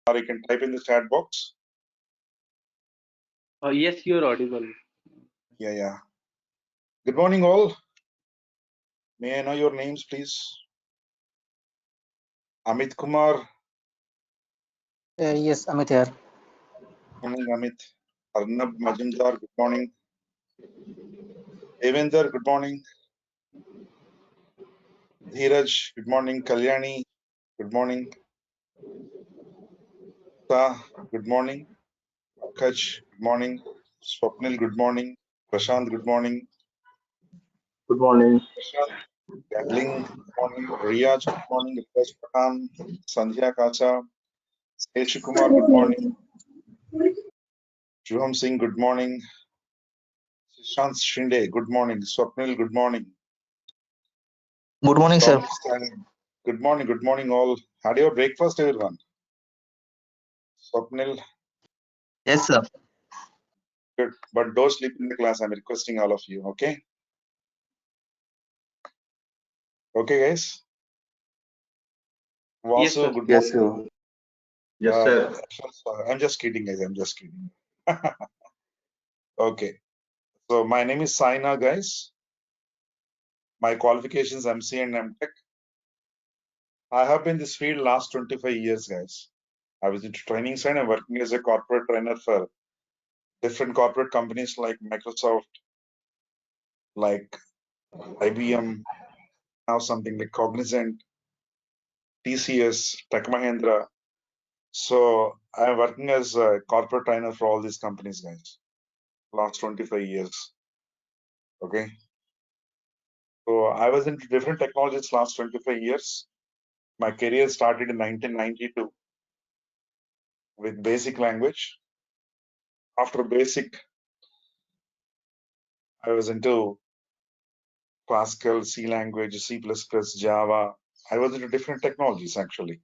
or you can type in the chat box. Yes, you're audible. Yeah. Good morning, all. May I know your names, please? Amit Kumar. Yes, Amit here. Good morning, Amit. Arnab Majumdar, good morning. Devender, good morning. Dheeraj, good morning. Kalyani, good morning. Ta, good morning. Pankaj, good morning. Swapnil, good morning. Prashant, good morning. Good morning. Gabling, good morning. Riyaj, good morning. Ritesh Pathan, Sandhya Kacha, Sesh Kumar, good morning. Juham Singh, good morning. Shant Shinde, good morning. Swapnil, good morning. Good morning, sir. Good morning, all. Had your breakfast, everyone? Swapnil? Yes, sir. Good, but don't sleep in the class. I'm requesting all of you, okay? Okay, guys? Yes, sir. Good Yes, morning. sir. Yes, sir. I'm just kidding, guys. I'm just kidding. Okay. So my name is Sai On, guys. My qualifications MC and MTech. I have been in this field last 25 years, guys. I was into training side. I'm working as a corporate trainer for different corporate companies like Microsoft, like IBM, now something like Cognizant, TCS, Tech Mahindra. So I'm working as a corporate trainer for all these companies, guys. Last 25 years. Okay. So I was into different technologies last 25 years. My career started in 1992 with basic language. After basic, I was into Pascal, C language, C++, Java. I was into different technologies actually.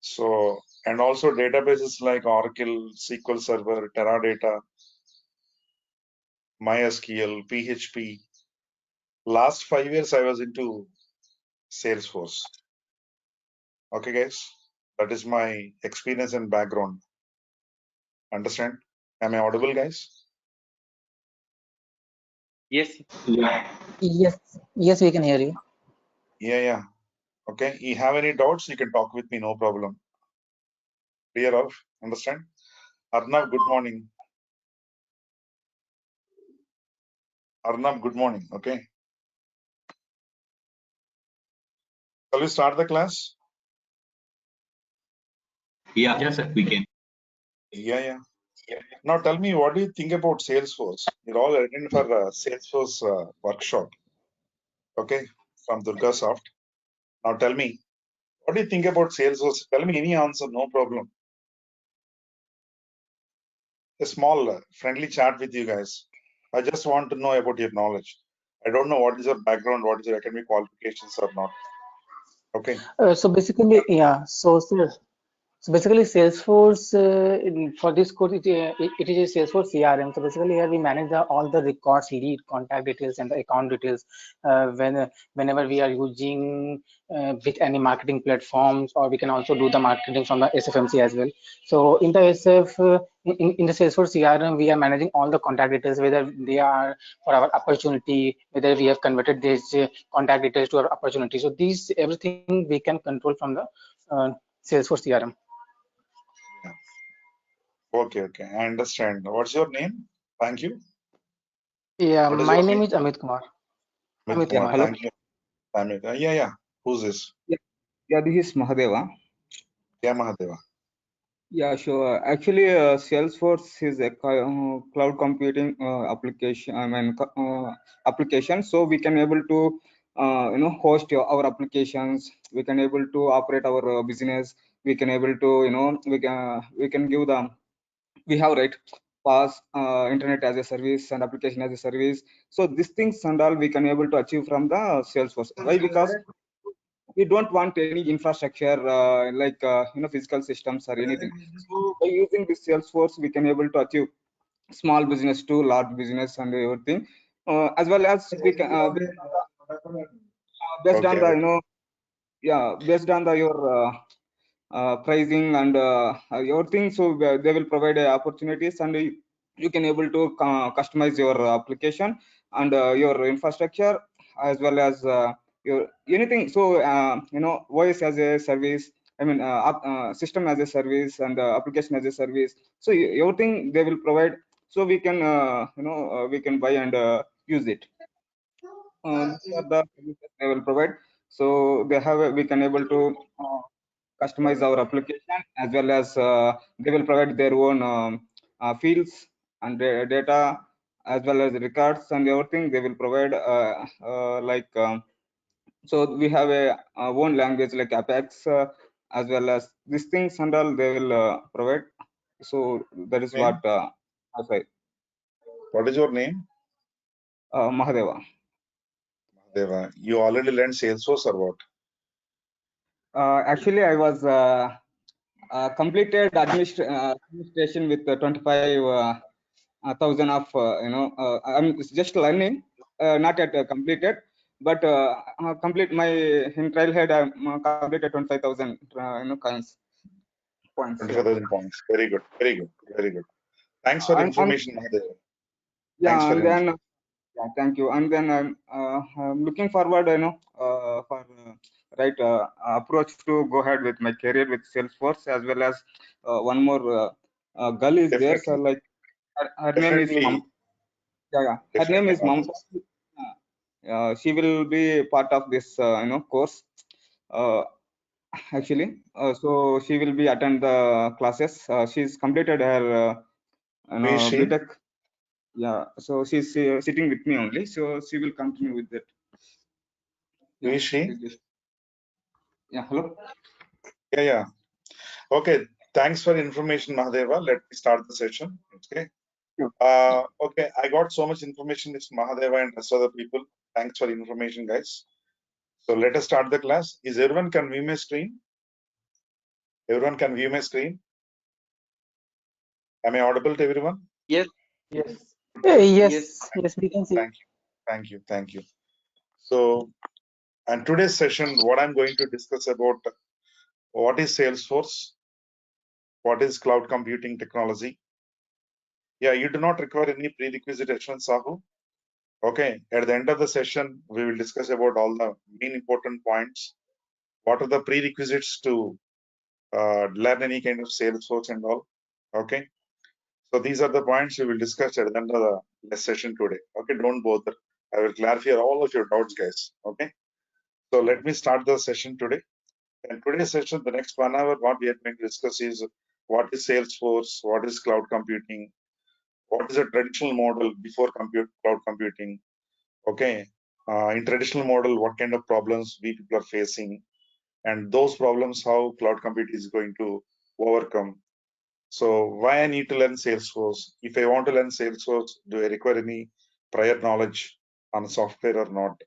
So, and also databases like Oracle, SQL Server, Teradata, MySQL, PHP. Last 5 years, I was into Salesforce. Okay, guys, that is my experience and background. Understand? Am I audible, guys? Yes. Yeah. Yes, we can hear you. Yeah. Okay. You have any doubts? You can talk with me, no problem. Clear all? Understand? Arnab, good morning. Arnab, good morning. Okay. Shall we start the class? Yeah. Yes, sir. We can. Yeah. Now tell me, what do you think about Salesforce? You're all attending for the Salesforce workshop. Okay, from DURGASOFT. Now tell me, what do you think about Salesforce? Tell me any answer, no problem. A small friendly chat with you guys. I just want to know about your knowledge. I don't know what is your background, what is your academic qualifications or not. Okay. So basically, yeah. So basically, Salesforce for this course, it is a Salesforce CRM. So basically, here we manage all the records, lead, contact details, and the account details whenever we are using with any marketing platforms, or we can also do the marketing from the SFMC as well. So in the in the Salesforce CRM, we are managing all the contact details, whether they are for our opportunity, whether we have converted these contact details to our opportunity. So these everything we can control from the Salesforce CRM. Okay. I understand. What's your name? Thank you. Yeah, What is my your name is Amit Kumar. Amit Kumar. Hello. Thank you. Amit. Yeah. Who's this? Yeah, this is Mahadeva. Yeah, Mahadeva. Yeah, sure. Actually, Salesforce is a cloud computing application. Application. So we can able to, host our applications. We can able to operate our business. We can able to, we can give them. We have right pass internet as a service and application as a service. So these things and all we can able to achieve from the Salesforce. Why? Because we don't want any infrastructure like physical systems or anything. So by using this Salesforce, we can able to achieve small business to large business and everything, as well as we can based on the based on the your pricing and everything. So they will provide opportunities, and you can able to customize your application and your infrastructure, as well as your anything. So voice as a service, I mean system as a service, and application as a service. So everything they will provide. So we can we can buy and use it. These are the services they will provide. So they have we can able to customize our application, as well as they will provide their own fields and data, as well as records and everything they will provide, so we have a own language like Apex, as well as these things and all they will provide. So that is what I say. What is your name? Mahadeva. Mahadeva. You already learned Salesforce or what? Actually, I was completed administration with 25,000 of I'm just learning, not yet completed, but complete my in trailhead. I completed 25,000 coins points. 25,000 points. Very good. Very good. Very good. Thanks for the And information, Mahadeva. yeah, Thanks for and the then information. yeah, thank you. And then I'm looking forward, for right approach to go ahead with my career with Salesforce, as well as one more girl is there. So Definitely. like her name is Definitely. her name Definitely, is Mamta. Mahadeva. She will be part of this course uh, actually. So she will be attend the classes. She's completed her Who is she? BTech. Yeah, so she's sitting with me only. So she will continue with that. Who Yeah, is she? take this. Yeah, hello. Yeah, yeah. Okay. Thanks for the information, Mahadeva. Let me start the session. Okay. Sure. Okay. I got so much information. It's Mahadeva and rest of the people. Thanks for the information, guys. So let us start the class. Is everyone can view my screen? Everyone can view my screen? Am I audible to everyone? Yes. Yes. Yes. Yes, we can see. Thank you. Thank you. Thank you. So, and today's session, what I'm going to discuss about what is Salesforce, what is cloud computing technology. Yeah, you do not require any prerequisite H1 Sahu. Okay, at the end of the session, we will discuss about all the main important points. What are the prerequisites to learn any kind of Salesforce and all. Okay, so these are the points we will discuss at the end of the session today. Okay, don't bother. I will clarify all of your doubts, guys. Okay, so let me start the session today. And today's session, the next 1 hour, what we are going to discuss is what is Salesforce, what is cloud computing, what is a traditional model before cloud computing. Okay, in traditional model, what kind of problems we people are facing, and those problems how cloud computing is going to overcome. So why I need to learn Salesforce? If I want to learn Salesforce, do I require any prior knowledge on software or not?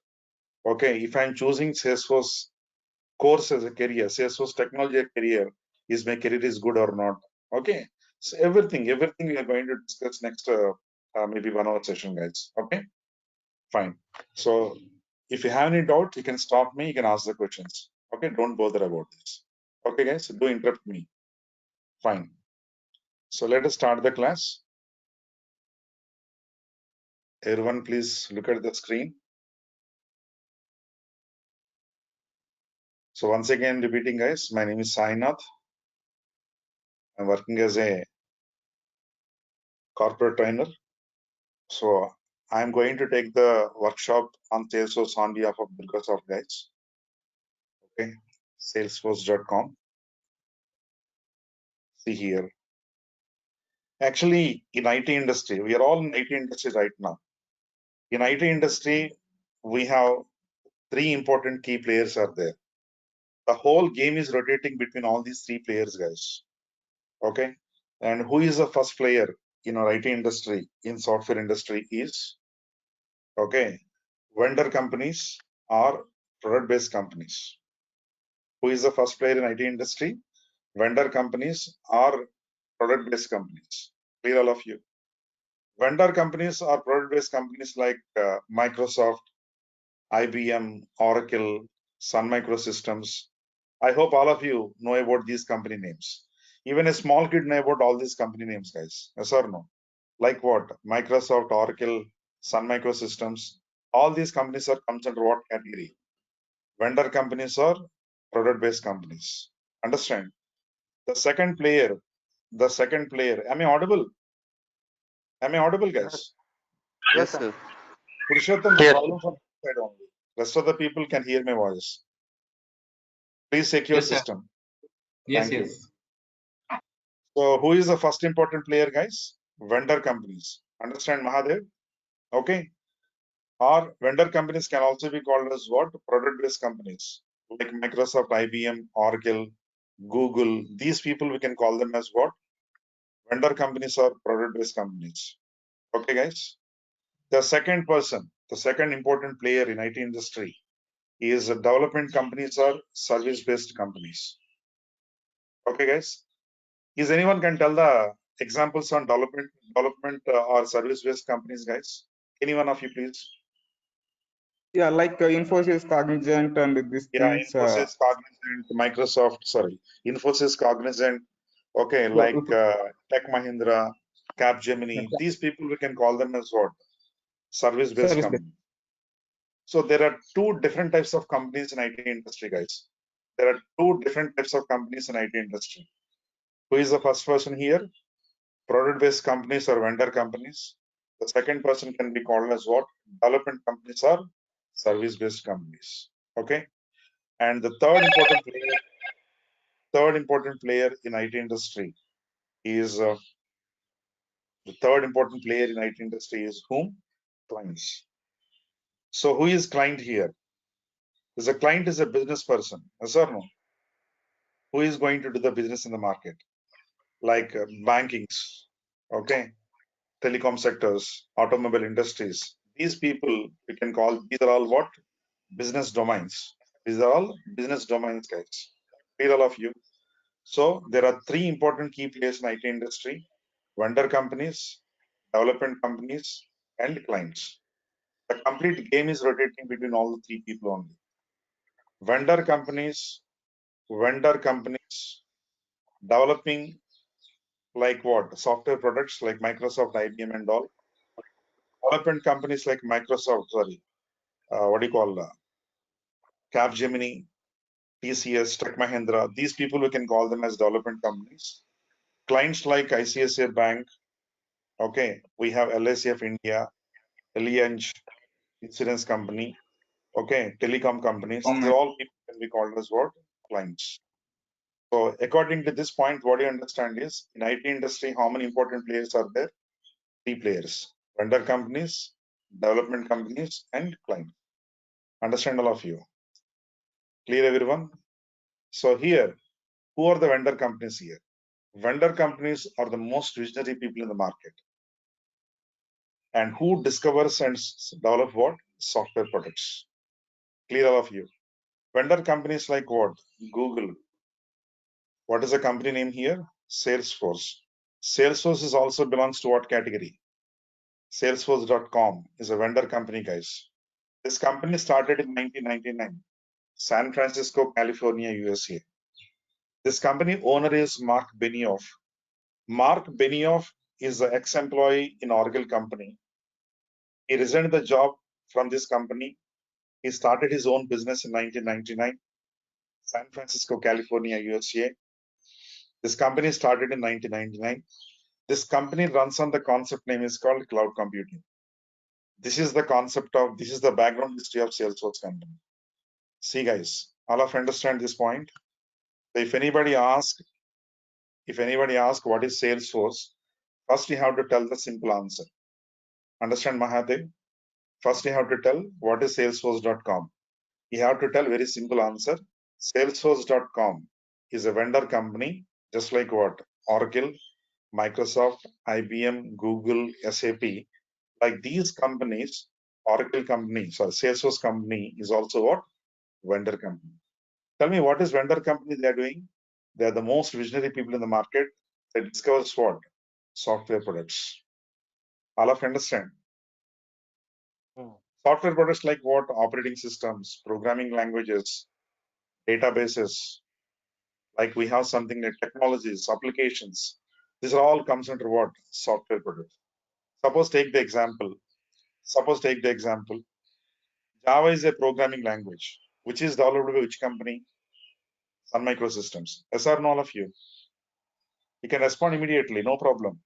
Okay, if I'm choosing Salesforce course as a career, Salesforce technology as a career, is my career is good or not? Okay, so everything we are going to discuss next maybe 1 hour session, guys. Okay, fine. So if you have any doubt, you can stop me. You can ask the questions. Okay, don't bother about this. Okay, guys, do interrupt me. Fine. So let us start the class. Everyone, please look at the screen. So once again, repeating, guys, my name is Sai On. I'm working as a corporate trainer. So I'm going to take the workshop on Salesforce on behalf of DURGASOFT, guys. Okay, salesforce.com. See here. Actually, in IT industry, we are all in IT industry right now. In IT industry, we have 3 important key players are there. The whole game is rotating between all these 3 players, guys. Okay, and who is the first player in our IT industry, in software industry is, okay, vendor companies or product-based companies. Who is the first player in IT industry? Vendor companies or product-based companies. Clear, all of you? Vendor companies or product-based companies like Microsoft, IBM, Oracle, Sun Microsystems, I hope all of you know about these company names. Even a small kid know about all these company names, guys. Yes or no? Like what? Microsoft, Oracle, Sun Microsystems. All these companies are comes under what category? Vendor companies or product-based companies. Understand? The second player. Am I audible? Am I audible, guys? Yes, sir. Purushottam, the Yes. problem from this side only. Rest of the people can hear my voice. Please check your Yes, sir. system. Yes, Thank you. yes. So who is the first important player, guys? Vendor companies. Understand, Mahadev? Okay. Or vendor companies can also be called as what? Product-based companies. Like Microsoft, IBM, Oracle, Google. These people we can call them as what? Vendor companies or product-based companies. Okay, guys. The second important player in IT industry is development companies or service-based companies. Okay, guys. Is anyone can tell the examples on development or service-based companies, guys? Any one of you, please? Yeah, like Infosys, Cognizant, and these Yeah, things. Infosys, Cognizant, Microsoft, sorry, Infosys, Cognizant, okay, like Tech Mahindra, Capgemini, these people we can call them as what? Service-based Service based. company. So there are two different types of companies in IT industry, guys. There are two different types of companies in IT industry. Who is the first person here? Product-based companies or vendor companies. The second person can be called as what? Development companies or service-based companies. Okay. And the third important player in IT industry is whom? Clients. So who is client here? Is a client is a business person, yes or no? Who is going to do the business in the market? Like bankings, okay, telecom sectors, automobile industries. These people we can call, these are all what? Business domains. These are all business domains, guys. Clear, all of you? So there are three important key players in IT industry: vendor companies, development companies, and clients. The complete game is rotating between all the three people only. Vendor companies, developing like what? Software products like Microsoft, IBM, and all. Development companies like Microsoft, what do you call Capgemini, TCS, Tech Mahindra. These people we can call them as development companies. Clients like ICICI Bank, okay, we have LIC of India, Allianz, insurance company, okay, telecom companies. These are all people can be called as what? Clients. So according to this point, what you understand is in IT industry, how many important players are there? Three players: vendor companies, development companies, and clients. Understand, all of you? Clear, everyone? So here, who are the vendor companies here? Vendor companies are the most visionary people in the market. And who discovers and develop what? Software products. Clear, all of you? Vendor companies like what? Google. What is the company name here? Salesforce. Salesforce is also belongs to what category? Salesforce.com is a vendor company, guys. This company started in 1999, San Francisco, California, USA. This company owner is Mark Benioff. Mark Benioff is the ex-employee in Oracle company. He resigned the job from this company. He started his own business in 1999, San Francisco, California, USA. This company started in 1999. This company runs on the concept name is called cloud computing. This is the background history of Salesforce company. See, guys, all of understand this point. So if anybody asks what is Salesforce, first you have to tell the simple answer. Understand, Mahadev? First you have to tell what is Salesforce.com. You have to tell very simple answer. Salesforce.com is a vendor company, just like what? Oracle, Microsoft, IBM, Google, SAP. Like these companies, Salesforce company is also what? Vendor company. Tell me, what is vendor company they are doing? They are the most visionary people in the market. They discovers what? Software products. All of you understand? Software products like what? Operating systems, programming languages, databases, Like we have something like technologies, applications. These are all comes under what? Software products. Suppose take the example. Java is a programming language. Which is developed by which company? Sun Microsystems. Yes or no, all of you? You can respond immediately, no problem.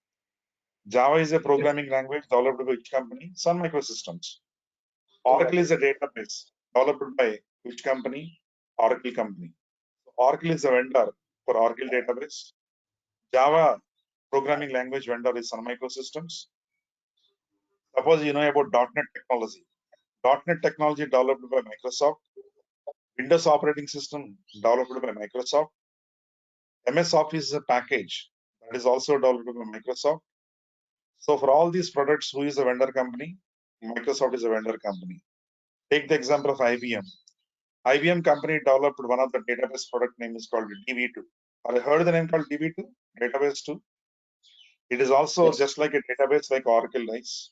Java is a programming language developed by which company? Sun Microsystems. Oracle is a database developed by which company? Oracle company. Oracle is a vendor for Oracle database. Java programming language vendor is Sun Microsystems. Suppose you know about .NET technology. .NET technology developed by Microsoft. Windows operating system developed by Microsoft. MS Office is a package that is also developed by Microsoft. So for all these products, who is a vendor company? Microsoft is a vendor company. Take the example of IBM. IBM company developed one of the database product name is called DB2. Have you heard the name called DB2? Database 2. It is also just like a database like Oracle likes.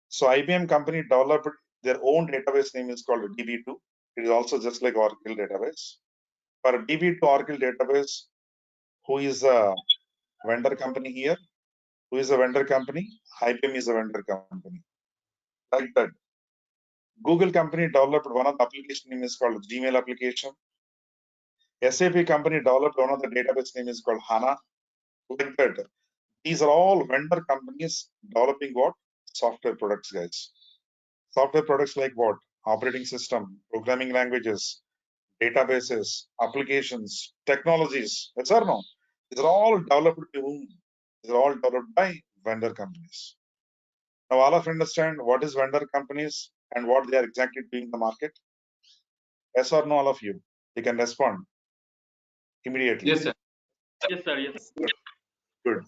So IBM company developed their own database name is called DB2. It is also just like Oracle database. For DB2 Oracle database, who is a vendor company here? Who is a vendor company? IBM is a vendor company. Like that. Google company developed one of the application name is called Gmail application. SAP company developed one of the database name is called HANA. Like that. These are all vendor companies developing what? Software products, guys. Software products like what? Operating system, programming languages, databases, applications, technologies. Yes or no? These are all developed by whom? These are all developed by vendor companies. Now, all of you understand what is vendor companies and what they are exactly doing in the market? Yes or no, all of you? You can respond immediately. Yes, sir. Yes, sir. Yes. Good.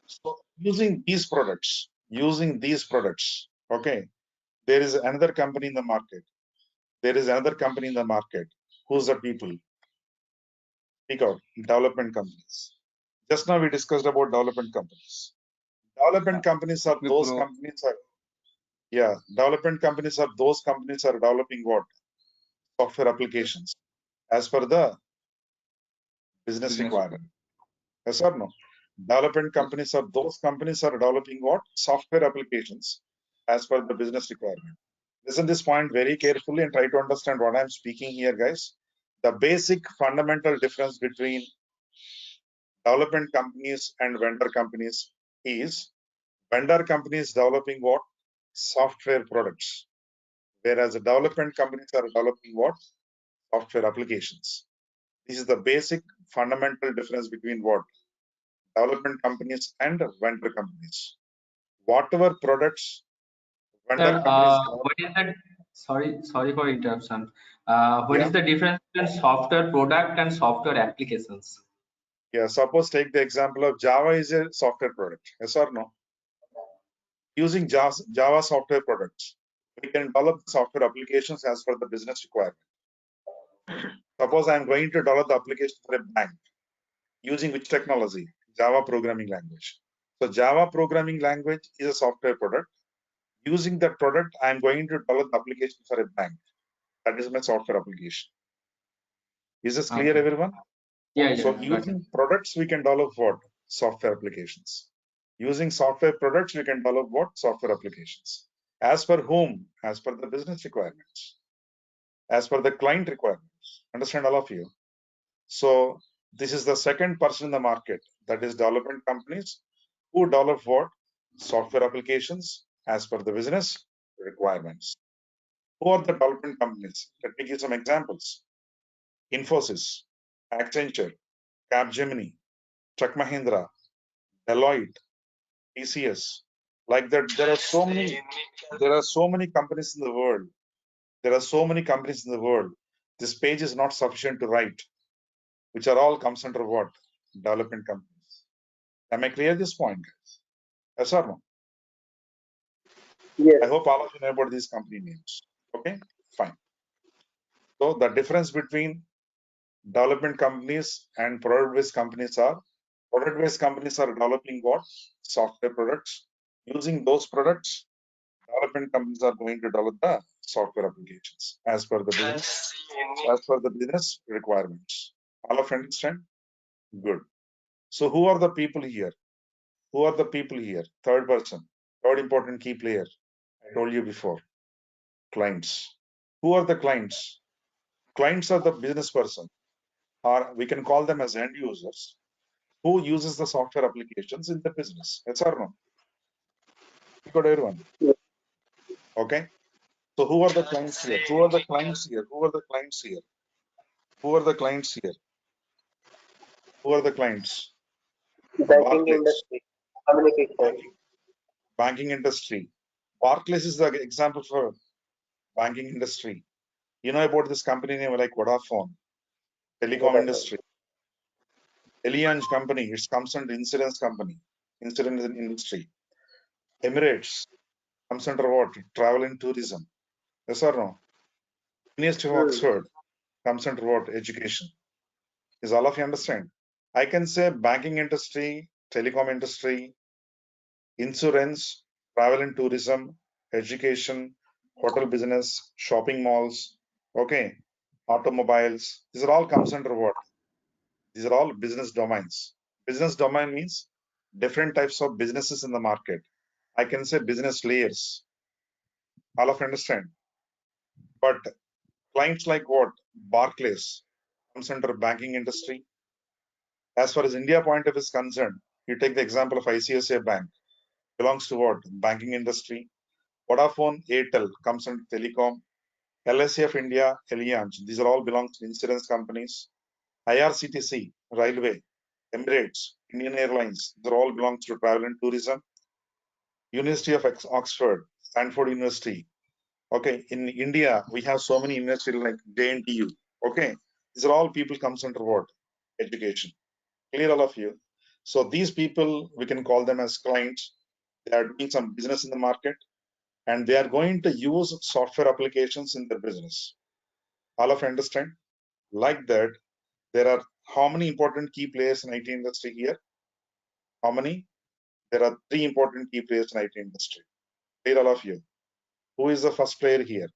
So using these products, okay, there is another company in the market. Who's the people? Speak out. Development companies. Just now we discussed about development companies. Development companies are those Wipro. companies are development companies are those companies are developing what? Software applications as per the business requirement. Yes or no? Development companies are those companies are developing what? Software applications as per the business requirement. Listen this point very carefully and try to understand what I'm speaking here, guys. The basic fundamental difference between development companies and vendor companies is vendor companies developing what? Software products, whereas the development companies are developing what? Software applications. This is the basic fundamental difference between what? Development companies and vendor companies. Whatever products vendor Sir, companies what is that? Sorry for interruption. What yeah, is the difference between software product and software applications? yeah. Suppose take the example of Java is a software product. Yes or no? Using Java software products, we can develop software applications as per the business requirement. Suppose I'm going to develop the application for a bank using which technology? Java programming language. So Java programming language is a software product. Using that product, I'm going to develop the application for a bank. That is my software application. Is this clear, Okay. everyone? Yeah, So got it. using products, we can develop what? Software applications. Using software products, we can develop what? Software applications. As per whom? As per the business requirements. As per the client requirements. Understand, all of you? So this is the second person in the market, that is development companies who develop what? Software applications as per the business requirements. Who are the development companies? Let me give some examples. Infosys, Accenture, Capgemini, Tech Mahindra, Deloitte, TCS. Like that, there are so many companies in the world. This page is not sufficient to write, which are all comes under what? Development companies. Am I clear this point, guys? Yes or no? Yes. I hope all of you know about these company names. Okay, fine. So the difference between development companies and product-based companies are developing what? Software products. Using those products, development companies are going to develop the software applications as per the business requirements. All of you understand? Good. So who are the people here? Who are the people here? Third person, third important key player. I told you before, clients. Who are the clients? Clients are the business person, or we can call them as end users who uses the software applications in the business. Yes or no? You got everyone. Okay. So who are the clients here? Who are the clients here? Who are the clients here? Who are the clients here? Who are the clients? Banking Barclays. industry, communication. Banking industry. Barclays is the example for banking industry. You know about this company name like Vodafone, telecom industry. Allianz company, it comes under insurance company, insurance industry. Emirates comes under what? Travel and tourism. Yes or no? University of Oxford comes under what? Education. Is all of you understand? I can say banking industry, telecom industry, insurance, travel and tourism, education, hotel business, shopping malls, okay, automobiles. These are all comes under what? These are all business domains. Business domain means different types of businesses in the market. I can say business layers. All of you understand? But clients like what? Barclays comes under banking industry. As far as India point of view is concerned, you take the example of ICICI Bank, belongs to what? Banking industry. Vodafone, Airtel comes under telecom. LIC of India, Allianz, these are all belongs to insurance companies. IRCTC, Railway, Emirates, Indian Airlines, these are all belongs to travel and tourism. University of Oxford, Stanford University. Okay, in India, we have so many universities like JNTU. Okay, these are all people comes under what? Education. Clear all of you? So these people, we can call them as clients. They are doing some business in the market and they are going to use software applications in their business. All of you understand? Like that, there are how many important key players in IT industry here? How many? There are 3 important key players in IT industry. Clear all of you? Who is the first player here?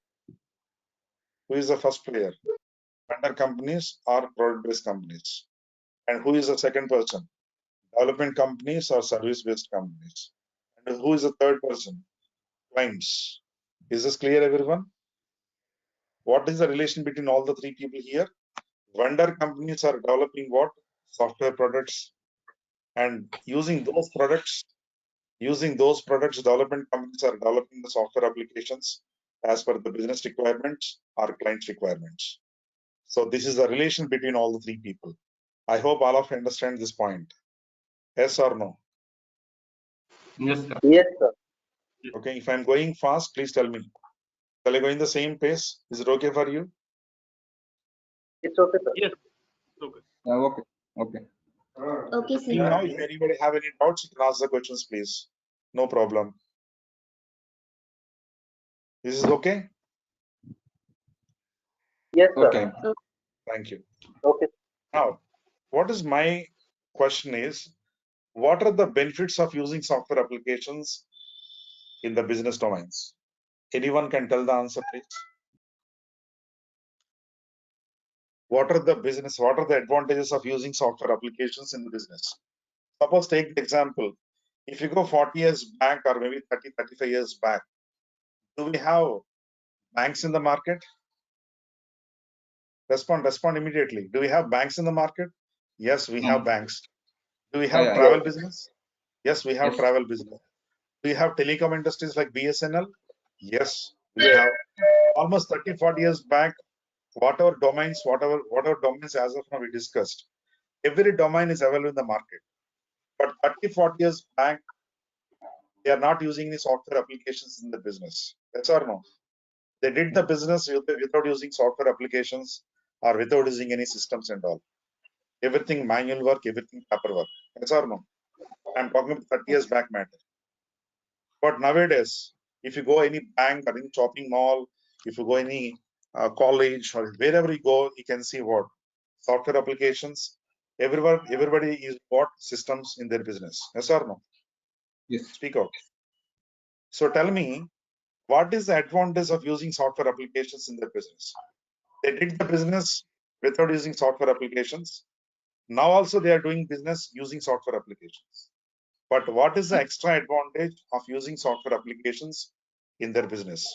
Who is the first player? Vendor companies or product-based companies? And who is the second person? Development companies or service-based companies? And who is the third person? Clients. Is this clear, everyone? What is the relation between all the 3 people here? Vendor companies are developing what? Software products. And using those products, development companies are developing the software applications as per the business requirements or client requirements. So this is the relation between all the 3 people. I hope all of you understand this point. Yes or no? Yes, sir. Yes, sir. Okay, if I'm going fast, please tell me. Shall I go in the same pace? Is it okay for you? It's okay, sir. Yes. Okay. Okay. Okay. Okay, Now, sir. if anybody have any doubts, you can ask the questions, please. No problem. This is okay? Yes, sir. Okay. Thank you. Okay. Now, what is my question is, what are the benefits of using software applications in the business domains? Anyone can tell the answer, please. What are the advantages of using software applications in the business? Suppose take the example, if you go 40 years back or maybe 30, 35 years back, do we have banks in the market? Respond immediately. Do we have banks in the market? Yes, we have banks. Do we have Yeah. travel business? Yes, we have Yes. travel business. Do we have telecom industries like BSNL? Yes, we have. Almost 30, 40 years back, whatever domains as of now we discussed, every domain is available in the market. But 30, 40 years back, they are not using any software applications in the business. Yes or no? They did the business without using software applications or without using any systems and all. Everything manual work, everything paperwork. Yes or no? I'm talking about 30 years back matter. But nowadays, if you go any bank or any shopping mall, if you go any college or wherever you go, you can see what software applications. Everybody is what systems in their business. Yes or no? Yes. Speak out. So tell me, what is the advantage of using software applications in their business? They did the business without using software applications. Now also they are doing business using software applications. But what is the extra advantage of using software applications in their business?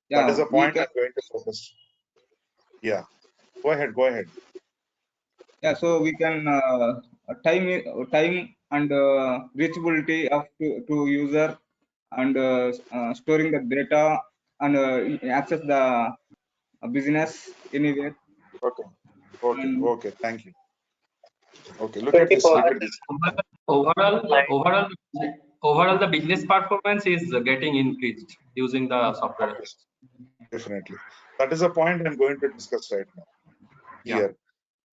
That is Yeah, a we point can. I'm going to focus. Yeah, go ahead, go ahead. Yeah, so we can time and reachability of to user and storing the data and access the business anywhere. Okay, okay, And okay. Thank you. Okay, look at this. 24 Look hours. at this. Overall, the business performance is getting increased using the software. Obviously, definitely. That is a point I'm going to discuss right now. Yeah. Here,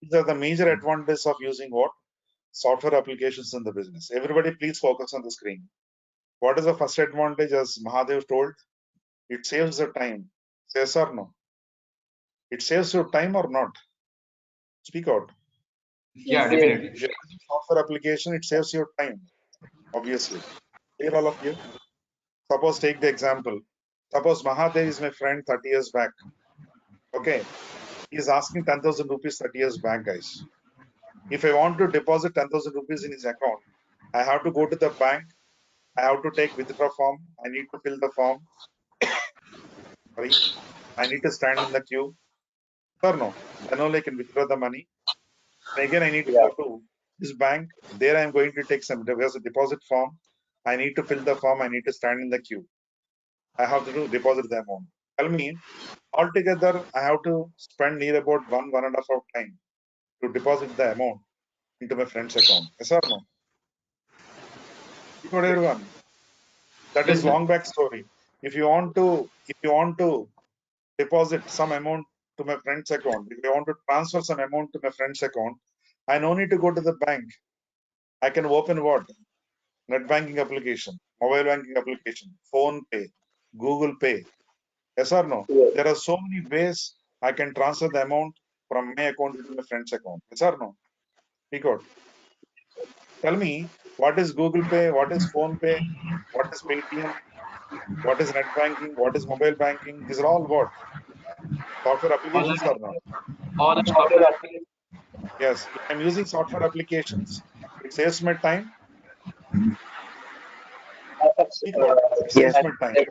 these are the major advantages of using what? Software applications in the business. Everybody, please focus on the screen. What is the first advantage, as Mahadev told? It saves the time. Yes or no? It saves your time or not? Speak out. Yeah, Yes. definitely. If you're using software application, it saves your time, obviously. Clear, all of you? Suppose take the example. Suppose Mahadev is my friend 30 years back. Okay. He is asking 10,000 rupees 30 years back, guys. If I want to deposit 10,000 rupees in his account, I have to go to the bank. I have to take withdraw form. I need to fill the form. Sorry. I need to stand in the queue. Or no? Then only I can withdraw the money. And again, I need to Yeah. go to this bank. There I am going to take some deposit form. I need to fill the form. I need to stand in the queue. I have to deposit the amount. Tell me, altogether, I have to spend near about 1.5 hour time to deposit the amount into my friend's account. Yes or no? You got everyone. That Yes, is sir. long back story. If you want to deposit some amount to my friend's account, if I want to transfer some amount to my friend's account, I no need to go to the bank. I can open what? Net banking application, mobile banking application, phone pay, Google Pay. Yes or no? Yes. There are so many ways I can transfer the amount from my account to my friend's account. Yes or no? Speak out. Tell me, what is Google Pay? What is phone pay? What is Paytm? What is net banking? What is mobile banking? These are all what? Software All applications or not? all are Software software. application. Yes. If I'm using software applications, it saves my time. Speak out. It Yes. saves my time.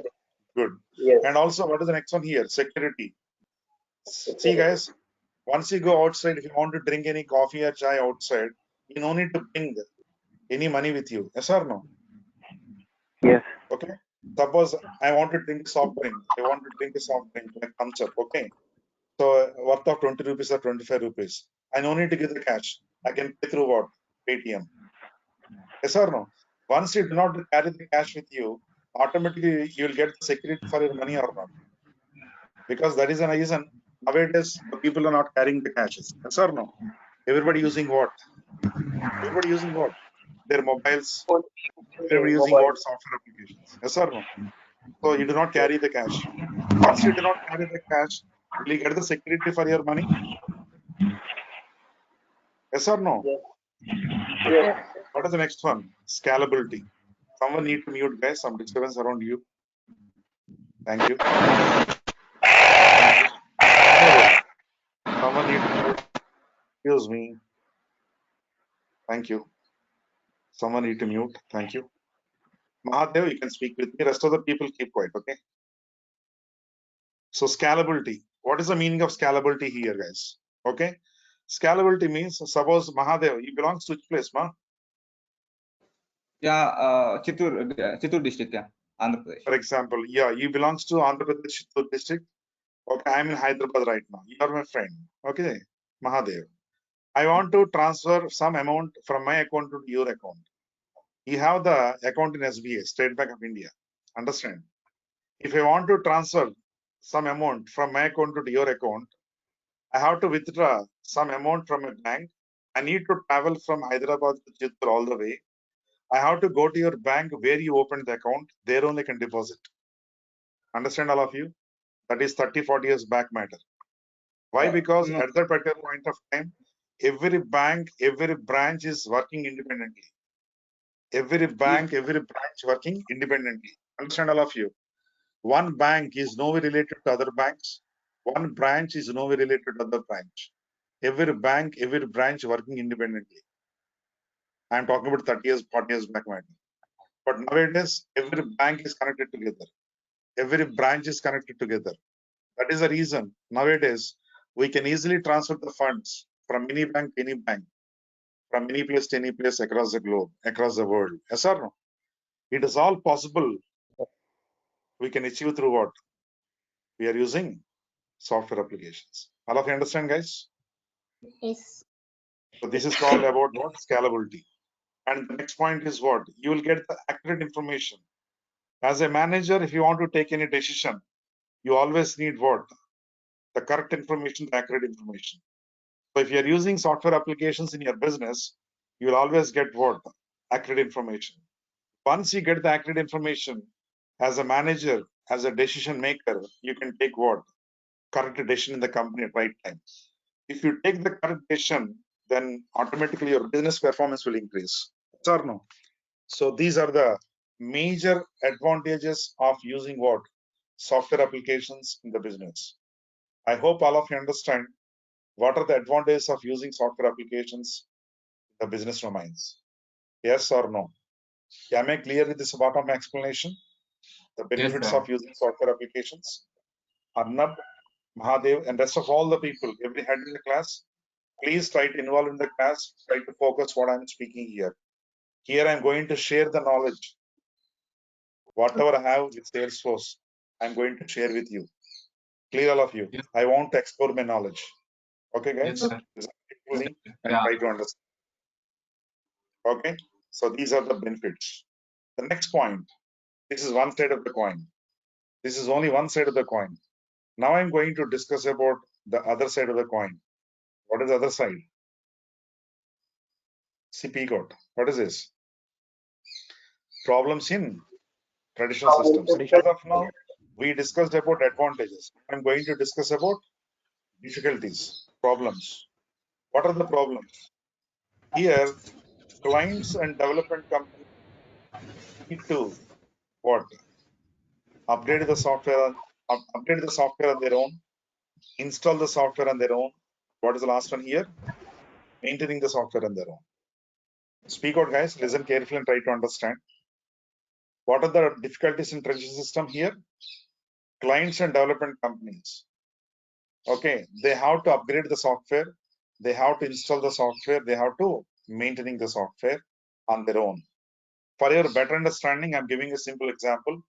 Good. Yes. And also, what is the next one here? Security. See, guys, once you go outside, if you want to drink any coffee or chai outside, you no need to bring any money with you. Yes or no? Yes. Okay. Suppose I want to drink soft drink. I want to drink a soft drink like thumbs up. Okay. So worth of 20 rupees or 25 rupees. I no need to give the cash. I can pay through what? Paytm. Yes or no? Once you do not carry the cash with you, automatically you will get the security for your money or not. Because that is the reason nowadays the people are not carrying the cashes. Yes or no? Everybody using what? Everybody using what? Their mobiles. Everybody using Mobile. what? Software applications. Yes or no? So you do not carry the cash. Once you do not carry the cash, will you get the security for your money? Yes or no? Yes. Good. Yes. What is the next one? Scalability. Someone need to mute, guys. Some disturbance around you. Thank you. Thank you. Someone need to mute. Excuse me. Thank you. Someone need to mute. Thank you. Mahadev, you can speak with me. Rest of the people keep quiet. Okay. So scalability. What is the meaning of scalability here, guys? Okay. Scalability means, suppose Mahadev, you belongs to which place, Ma? Yeah, Chittoor district, yeah, Andhra Pradesh. For example, yeah, you belongs to Andhra Pradesh Chittoor district. Okay, I'm in Hyderabad right now. You are my friend. Okay, Mahadev. I want to transfer some amount from my account to your account. You have the account in SBA, State Bank of India. Understand? If I want to transfer some amount from my account to your account, I have to withdraw some amount from a bank. I need to travel from Hyderabad to Chittoor all the way. I have to go to your bank where you opened the account. There only can deposit. Understand, all of you? That is 30, 40 years back matter. Why? Because No, at that particular point of time, every bank, every branch is working independently. Every bank, every branch working independently. Understand, all of you? One bank is nowhere related to other banks. One branch is nowhere related to other branch. every bank, every branch working independently. I'm talking about 30 years, 40 years back, man. But nowadays, every bank is connected together. Every branch is connected together. That is the reason nowadays we can easily transfer the funds from any bank to any bank, from any place to any place across the globe, across the world. Yes or no? It is all possible. We can achieve through what? We are using software applications. All of you understand, guys? Yes. So this is called about what? Scalability. And the next point is what? You will get the accurate information. As a manager, if you want to take any decision, you always need what? The correct information, the accurate information. So if you are using software applications in your business, you will always get what? Accurate information. Once you get the accurate information, as a manager, as a decision maker, you can take what? Correct decision in the company at right time. If you take the correct decision, then automatically your business performance will increase. Yes or no? So these are the major advantages of using what? Software applications in the business. I hope all of you understand what are the advantages of using software applications in the business domains. Yes or no? Am I clear with this part of my explanation? The benefits sir. of using software applications. Arnab, Mahadev, and rest of all the people, every head in the class, please try to involve in the class, try to focus what I'm speaking here. Here I'm going to share the knowledge. Whatever I have with Salesforce, I'm going to share with you. Clear, all of you. Yes. I want to explore my knowledge. Okay, guys? Yes, sir. Listen carefully and Yeah. try to understand. Okay? So these are the benefits. The next point, this is one side of the coin. This is only one side of the coin. Now I'm going to discuss about the other side of the coin. What is the other side? Speak out. What is this? Problems in traditional systems. As of now, we discussed about advantages. I'm going to discuss about difficulties, problems. What are the problems? Here, clients and development companies need to what? Upgrade the software, upgrade the software on their own, install the software on their own. What is the last one here? Maintaining the software on their own. Speak out, guys. Listen carefully and try to understand. What are the difficulties in traditional system here? Clients and development companies. Okay, they have to upgrade the software. They have to install the software. They have to maintaining the software on their own. For your better understanding, I'm giving a simple example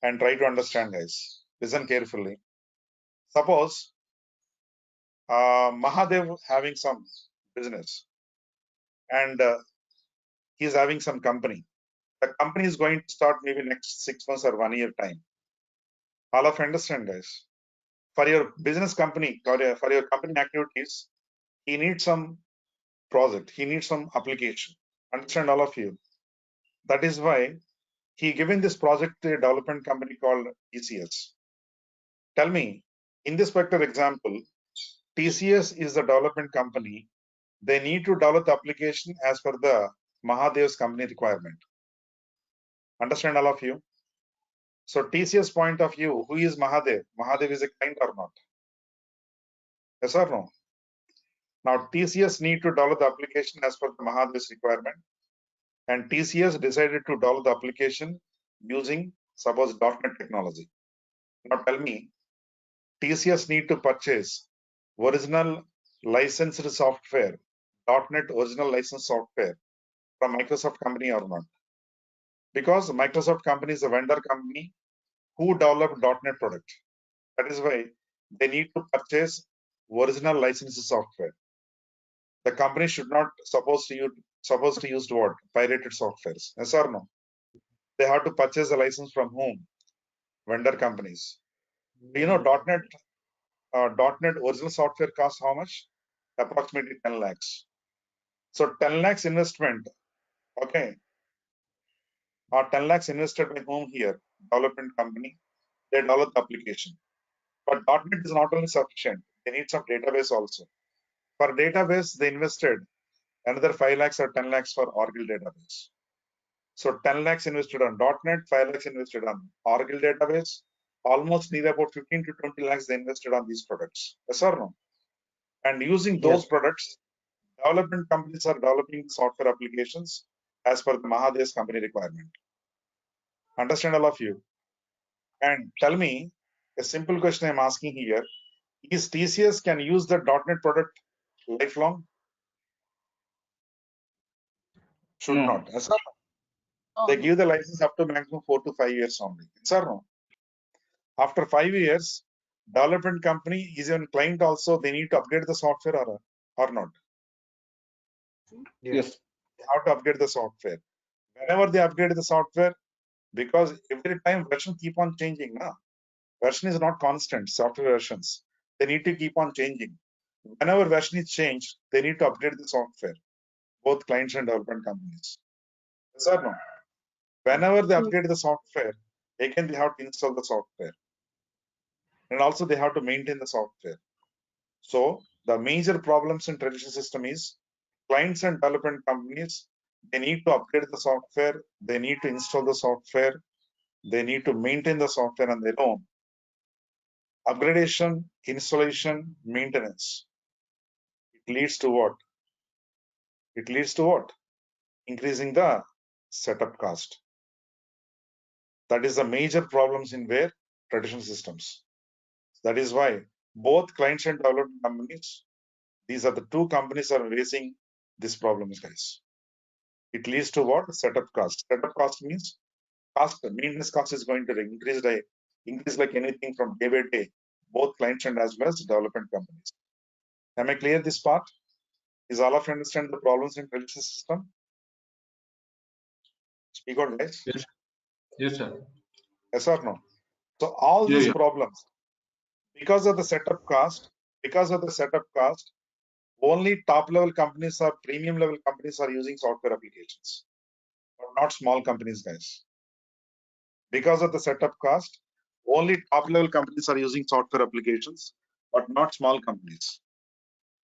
and try to understand, guys. Listen carefully. Suppose Mahadev having some business and he's having some company. The company is going to start maybe next 6 months or 1 year time. All of you understand, guys. For your business company, for your company activities, he needs some project. He needs some application. Understand, all of you. That is why he given this project to a development company called TCS. Tell me, in this particular example, TCS is the development company. They need to develop the application as per the Mahadev's company requirement. Understand, all of you? So TCS point of view, who is Mahadev? Mahadev is a client or not? Yes or no? Now TCS need to develop the application as per the Mahadev's requirement. And TCS decided to develop the application using suppose .NET technology. Now tell me, TCS need to purchase original licensed software, .NET original licensed software from Microsoft company or not? Because Microsoft company is a vendor company who developed .NET product. That is why they need to purchase original licensed software. The company should not supposed to use what? Pirated softwares. Yes or no? They have to purchase the license from whom? Vendor companies. You know, .NET original software costs how much? Approximately 10 lakhs. So 10 lakhs investment, okay, or 10 lakhs invested by whom here? Development company. They develop the application. But .NET is not only sufficient. They need some database also. For database, they invested another 5 lakhs or 10 lakhs for Oracle database. So 10 lakhs invested on .NET, 5 lakhs invested on Oracle database. Almost near about 15 to 20 lakhs they invested on these products. Yes or no? And using those products, development companies are developing software applications as per the Mahadesh company requirement. Understand all of you? And tell me, a simple question I'm asking here, is TCS can use the .NET product lifelong? Should No. not. Yes, sir? They give the license up to maximum 4 to 5 years only. Yes or no? After 5 years, development company is even client also, they need to upgrade the software or not. Yes. They have to upgrade the software. Whenever they upgrade the software, because every time version keep on changing. Na? Version is not constant, software versions. They need to keep on changing. Whenever version is changed, they need to upgrade the software, both clients and development companies. Yes or no? Whenever they upgrade the software, again they have to install the software. And also they have to maintain the software. So the major problems in traditional system is clients and development companies, they need to upgrade the software, they need to install the software, they need to maintain the software on their own. Upgradation, installation, maintenance. It leads to what? It leads to what? Increasing the setup cost. That is the major problems in where traditional systems. That is why both clients and development companies, these are the two companies are facing these problems, guys. It leads to what? Setup cost. Setup cost means cost, maintenance cost is going to increase like anything from day by day, both clients and as well as development companies. Am I clear this part? Is all of you understand the problems in traditional system? Speak out, guys. Yes. Yes, sir. Yes or no? So all these problems, because of the setup cost, only top level companies or premium level companies are using software applications, but not small companies, guys. Because of the setup cost, only top level companies are using software applications, but not small companies.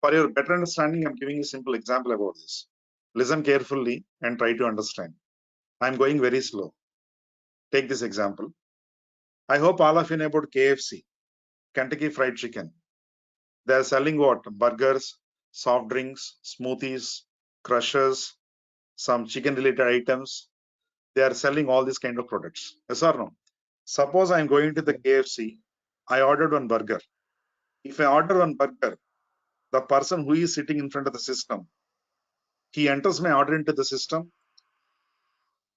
For your better understanding, I'm giving you a simple example about this. Listen carefully and try to understand. I'm going very slow. Take this example. I hope all of you know about KFC, Kentucky Fried Chicken. They are selling what? Burgers, soft drinks, smoothies, crushers, some chicken related items. They are selling all these kind of products. Yes or no? Suppose I'm going to the KFC. I ordered one burger. If I order one burger, the person who is sitting in front of the system, he enters my order into the system,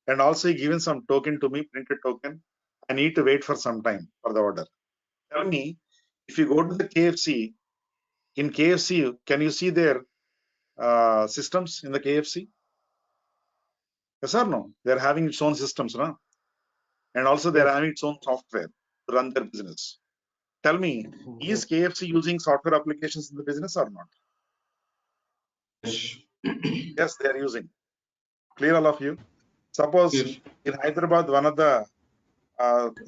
and also he given some token to me, printed token. I need to wait for some time for the order. Tell me, if you go to the KFC, in KFC, can you see their systems in the KFC? Yes or no? They're having its own systems, no? And also they're having its own software to run their business. Tell me, is KFC using software applications in the business or not? Yes, they are using. Clear all of you? Suppose in Hyderabad, one of the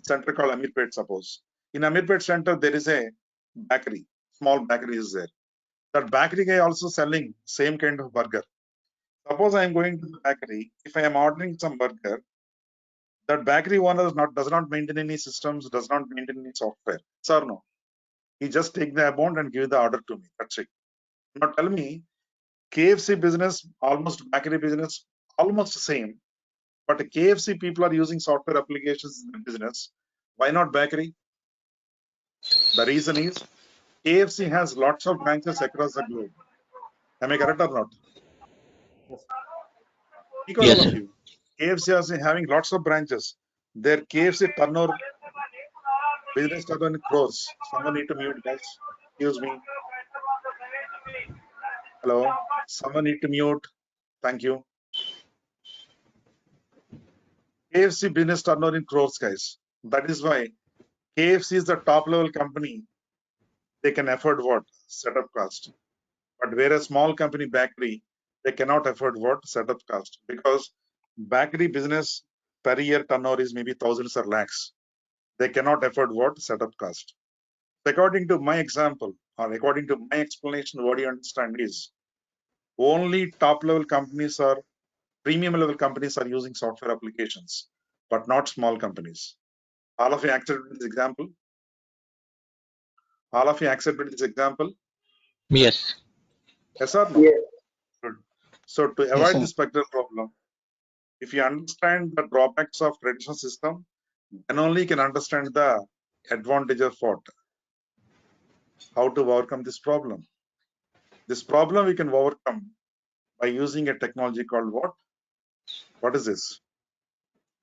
center called Amirpet, suppose. In Amirpet center, there is a bakery, small bakery is there. That bakery guy also selling same kind of burger. Suppose I am going to the bakery, if I am ordering some burger, that bakery owner does not maintain any systems, does not maintain any software. Sir, no. He just take the amount and give the order to me. That's it. Now tell me, KFC business, almost bakery business, almost the same. But KFC people are using software applications in the business. Why not bakery? The reason is KFC has lots of branches across the globe. Am I correct or not? Because all of you, KFC is having lots of branches. Their KFC turnover, business turnover in crores. Someone need to mute, guys. Excuse me. Hello. Someone need to mute. Thank you. KFC business turnover in crores, guys. That is why KFC is the top level company. They can afford what? Setup cost. But whereas small company bakery, they cannot afford what? Setup cost. Because bakery business per year turnover is maybe thousands or lakhs. They cannot afford what? Setup cost. According to my example, or according to my explanation, what you understand is only top level companies or premium level companies are using software applications, but not small companies. All of you accepted this example? All of you accepted this example? Yes. Yes or no? Yes. Good. So to Yes, avoid sir. this particular problem, if you understand the drawbacks of traditional system, then only you can understand the advantage of what, how to overcome this problem. This problem we can overcome by using a technology called what? What is this?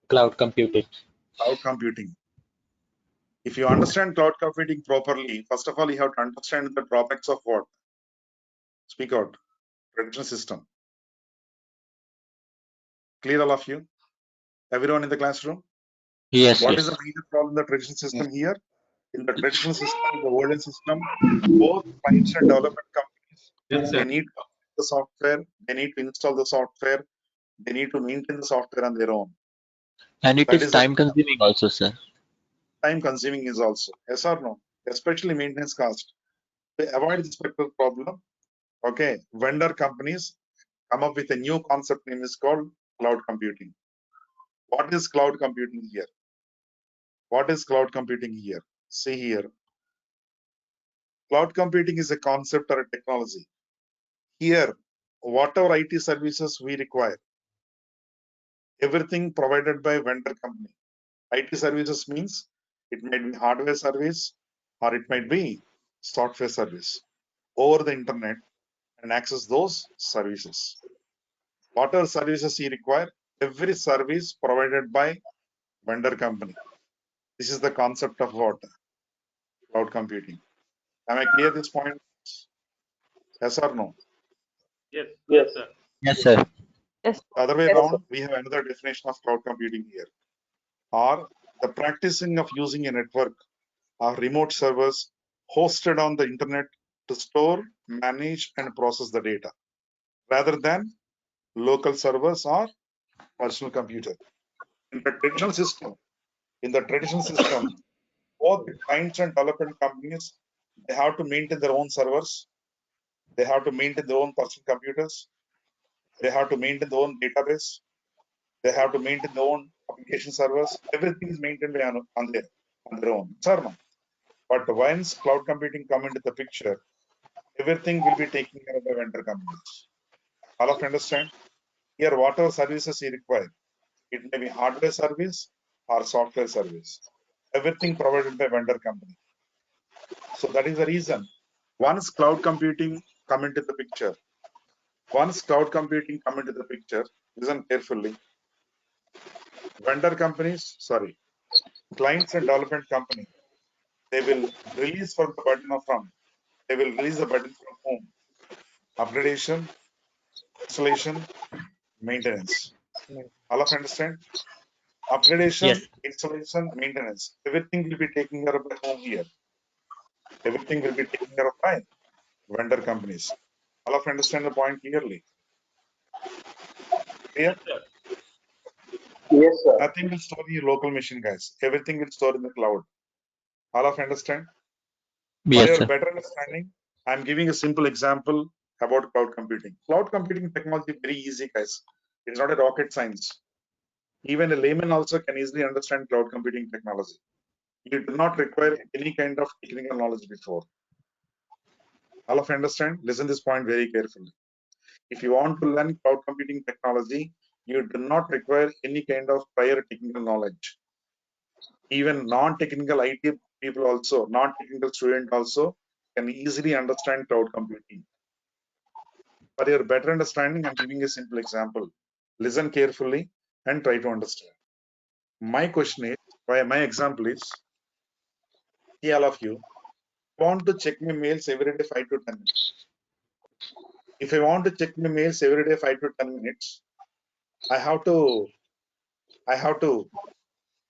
Cloud computing. Cloud computing. If you understand cloud computing properly, first of all, you have to understand the drawbacks of what? Speak out. Traditional system. Clear, all of you? Everyone in the classroom? Yes, What yes. is the major problem in the traditional Yes. system here? In the traditional system, in the olden system, both clients and development companies, Yes, they sir. need to update the software, they need to install the software, they need to maintain the software on their own. And it That is is the time consuming also, sir. time consuming is also. Yes or no? Especially maintenance cost. To avoid this particular problem, okay, vendor companies come up with a new concept name is called cloud computing. What is cloud computing here? What is cloud computing here? See here. Cloud computing is a concept or a technology. Here, whatever IT services we require, everything provided by vendor company. IT services means it might be hardware service or it might be software service over the internet and access those services. Whatever services you require, every service provided by vendor company. This is the concept of what? Cloud computing. Am I clear this point? Yes or no? Yes, Yes. sir. Yes, sir. Yes. The other way Yes, sir. around, we have another definition of cloud computing here. Or the practicing of using a network or remote servers hosted on the internet to store, manage, and process the data, rather than local servers or personal computer. In the traditional system, both the clients and development companies, they have to maintain their own servers, they have to maintain their own personal computers, they have to maintain their own database, they have to maintain their own application servers. Everything is maintained on their own. Sir, no? But once cloud computing come into the picture, everything will be taken care of by vendor companies. All of you understand? Here, whatever services you require, it may be hardware service or software service. Everything provided by vendor company. So that is the reason. Once cloud computing come into the picture, listen carefully. Vendor companies, sorry, clients and development company, they will release from the burden of from. They will release the burden from whom? Upgradation, installation, maintenance. All of you understand? Upgradation, Yes. installation, maintenance. Everything will be taken care of by whom here? Everything will be taken care of by vendor companies. All of you understand the point clearly? Clear? Yes, sir. Yes, sir. Nothing will store in your local machine, guys. Everything will store in the cloud. All of you understand? For Yes, your sir. better understanding, I'm giving a simple example about cloud computing. Cloud computing technology is very easy, guys. It's not a rocket science. Even a layman also can easily understand cloud computing technology. You do not require any kind of technical knowledge before. All of you understand? Listen this point very carefully. If you want to learn cloud computing technology, you do not require any kind of prior technical knowledge. Even non-technical IT people also, non-technical student also can easily understand cloud computing. For your better understanding, I'm giving a simple example. Listen carefully and try to understand. My question is, my example is, see all of you, want to check my mails every day 5 to 10 minutes. If I want to check my mails every day 5 to 10 minutes, I have to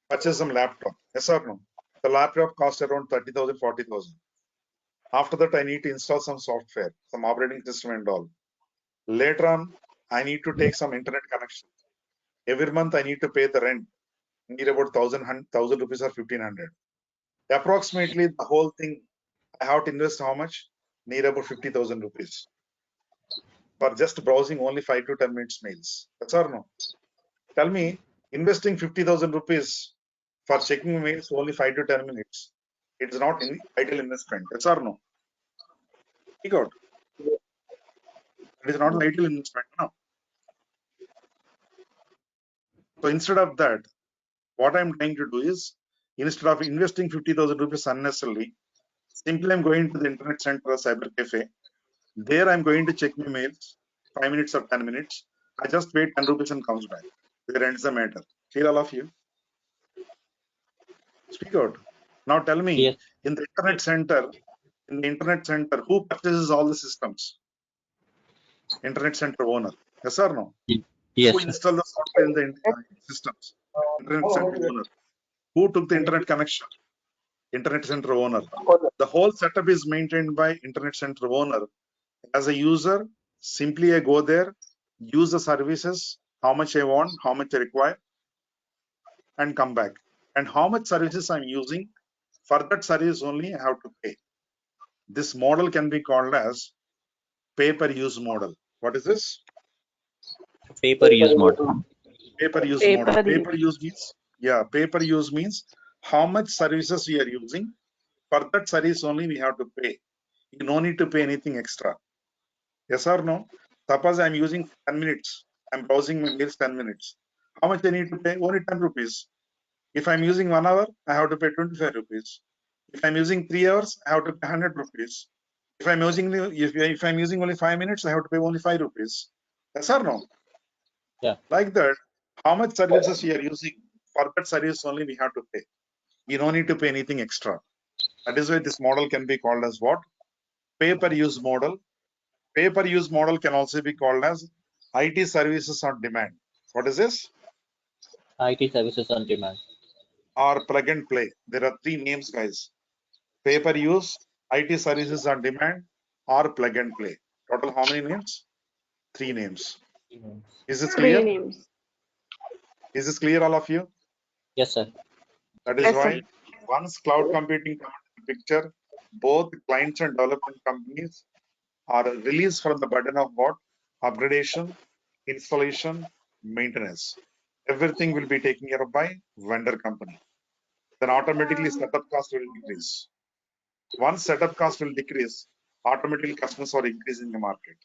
purchase some laptop. Yes or no? The laptop costs around 30,000, 40,000. After that, I need to install some software, some operating system and all. Later on, I need to take some internet connection. Every month, I need to pay the rent. Need about 1,000 rupees or 1,500. Approximately the whole thing, I have to invest how much? Need about 50,000 rupees for just browsing only 5 to 10 minutes mails. That's or no? Tell me, investing 50,000 rupees for checking mails only 5 to 10 minutes, it's not in idle investment. That's or no? Figure out. It is not an ideal investment now. So instead of that, what I'm trying to do is, instead of investing 50,000 rupees unnecessarily, simply I'm going to the internet center or cyber cafe. There I'm going to check my mails, 5 minutes or 10 minutes. I just pay 10 rupees and comes back. There ends the matter. Clear, all of you? Speak out. Now tell me, Yes. in the internet center, who purchases all the systems? Internet center owner. Yes or no? Yes, Who sir. installed the software in the systems? Internet center owner. Who took the internet connection? Internet center owner. The whole setup is maintained by internet center owner. As a user, simply I go there, use the services, how much I want, how much I require, and come back. And how much services I'm using, for that service only I have to pay. This model can be called as pay-per-use model. What is this? Pay-per-use model. Pay-per-use model. Pay-per-use means, yeah, pay-per-use means how much services we are using. For that service only we have to pay. You no need to pay anything extra. Yes or no? Suppose I'm using 10 minutes. I'm browsing my mails 10 minutes. How much I need to pay? Only 10 rupees. If I'm using 1 hour, I have to pay 25 rupees. If I'm using 3 hours, I have to pay 100 rupees. If I'm using only 5 minutes, I have to pay only 5 rupees. Yes or no? Yeah. Like that, how much services you are using, for that service only we have to pay. You don't need to pay anything extra. That is why this model can be called as what? Pay-per-use model. Pay-per-use model can also be called as IT services on demand. What is this? IT services on demand. Or plug and play. There are 3 names, guys. Pay-per-use, IT services on demand, or plug and play. Total how many names? 3 names. Is this clear? names. Is this clear, all of you? Yes, sir. That is Yes, why sir. once cloud computing comes into the picture, both clients and development companies are released from the burden of what? Upgradation, installation, maintenance. Everything will be taken care of by vendor company. Then automatically setup cost will decrease. Once setup cost will decrease, automatically customers are increasing the market.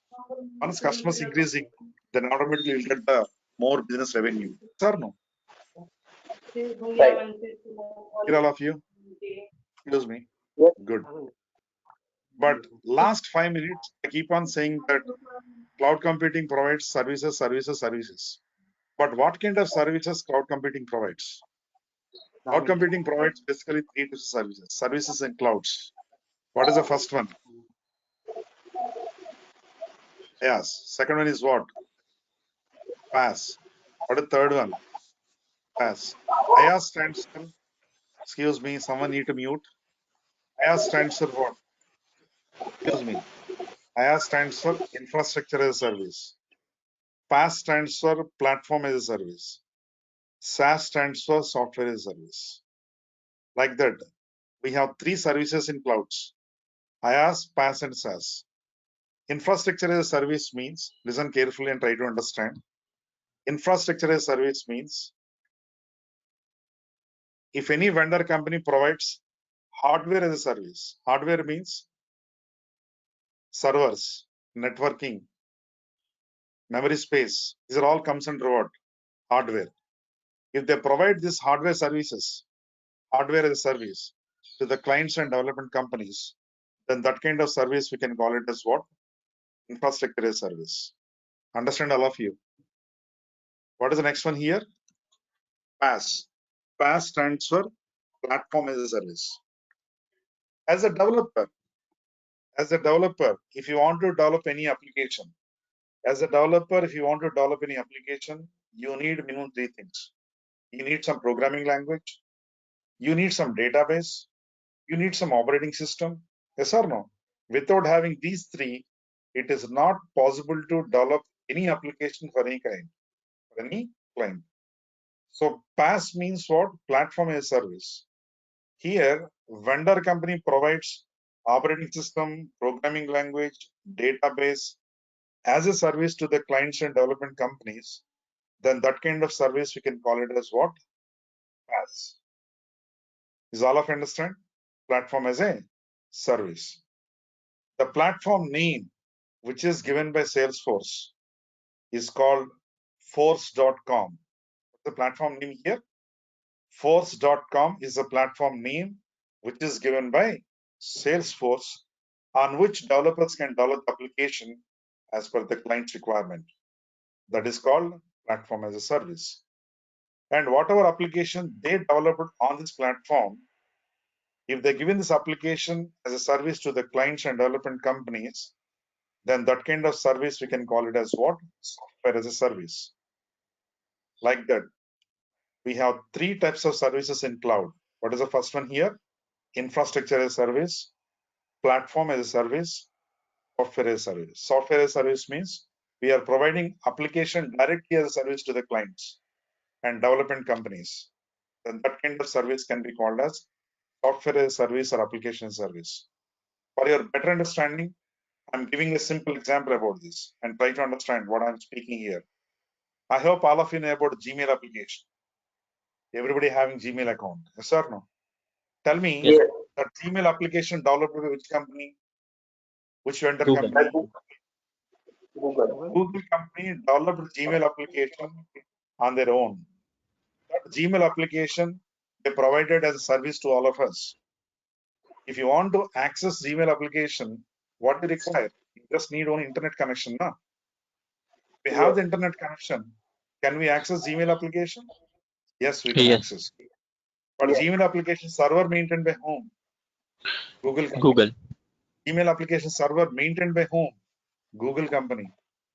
Once customers increasing, then automatically you'll get the more business revenue. Sir, no? Right. Here all of you? Excuse me. Yes. Good. But last 5 minutes, I keep on saying that cloud computing provides services, services, services. But what kind of services cloud computing provides? Cloud computing provides basically 3 types of services. Services in clouds. What is the first one? Yes. Second one is what? PaaS. What is the third one? PaaS. IaaS stands for, excuse me, someone need to mute. IaaS stands for what? Excuse me. IaaS stands for infrastructure as a service. PaaS stands for platform as a service. SaaS stands for software as a service. Like that, we have 3 services in clouds: IaaS, PaaS, and SaaS. Infrastructure as a service means, listen carefully and try to understand. Infrastructure as a service means, if any vendor company provides hardware as a service, hardware means servers, networking, memory space, these are all comes under what? Hardware. If they provide these hardware services, hardware as a service to the clients and development companies, then that kind of service we can call it as what? Infrastructure as a service. Understand, all of you? What is the next one here? PaaS. PaaS stands for platform as a service. As a developer, if you want to develop any application, you need minimum 3 things. You need some programming language, you need some database, you need some operating system. Yes or no? Without having these 3, it is not possible to develop any application for any kind, for any client. So PaaS means what? Platform as a service. Here, vendor company provides operating system, programming language, database as a service to the clients and development companies. Then that kind of service we can call it as what? PaaS. Is all of understand? Platform as a service. The platform name which is given by Salesforce, is called force.com. The platform name here, force.com, is a platform name which is given by Salesforce, on which developers can develop application as per the client's requirement. That is called platform as a service. And whatever application they developed on this platform, if they're given this application as a service to the clients and development companies, then that kind of service we can call it as what? Software as a service. Like that. We have three types of services in cloud. What is the first one here? Infrastructure as a service, platform as a service, software as a service. Software as a service means we are providing application directly as a service to the clients and development companies. Then that kind of service can be called as software as a service or application as a service. For your better understanding, I'm giving a simple example about this and try to understand what I'm speaking here. I hope all of you know about Gmail application. Everybody having Gmail account, yes or no? Tell me, Yes. that Gmail application developed by which company, which vendor Google. company? Google. Google company developed Gmail application on their own. That Gmail application they provided as a service to all of us. If you want to access Gmail application, what do you require? You just need one internet connection, no? We have the internet connection. Can we access Gmail application? Yes, we can Yes. access. But Gmail application server maintained by whom? Google company. Google. Email application server maintained by whom? Google company.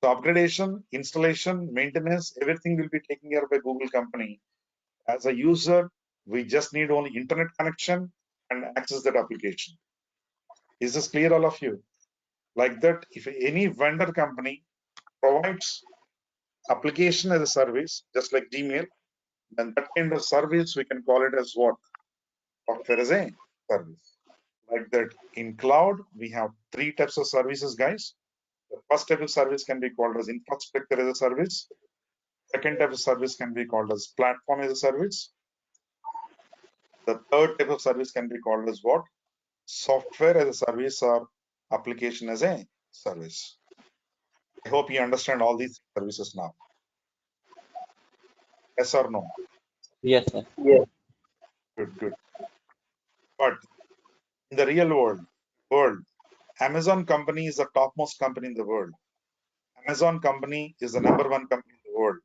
So upgradation, installation, maintenance, everything will be taken care of by Google company. As a user, we just need only internet connection and access that application. Is this clear, all of you? Like that, if any vendor company provides application as a service, just like Gmail, then that kind of service we can call it as what? Software as a service. Like that, in cloud, we have three types of services, guys. The first type of service can be called as infrastructure as a service. Second type of service can be called as platform as a service. The third type of service can be called as what? Software as a service or application as a service. I hope you understand all these services now. Yes or no? Yes, sir. Yes. Good. But in the real world, Amazon company is the topmost company in the world. Amazon company is the number one company in the world,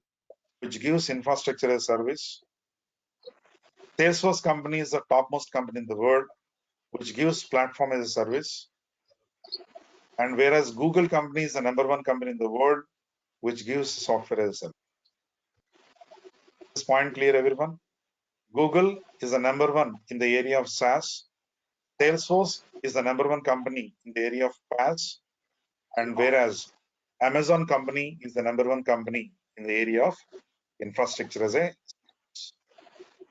which gives infrastructure as a service. Salesforce company is the topmost company in the world, which gives platform as a service. And whereas Google company is the number one company in the world, which gives software as a service. This point clear, everyone? Google is the number one in the area of SaaS. Salesforce is the number one company in the area of PaaS. And whereas Amazon company is the number one company in the area of infrastructure as a.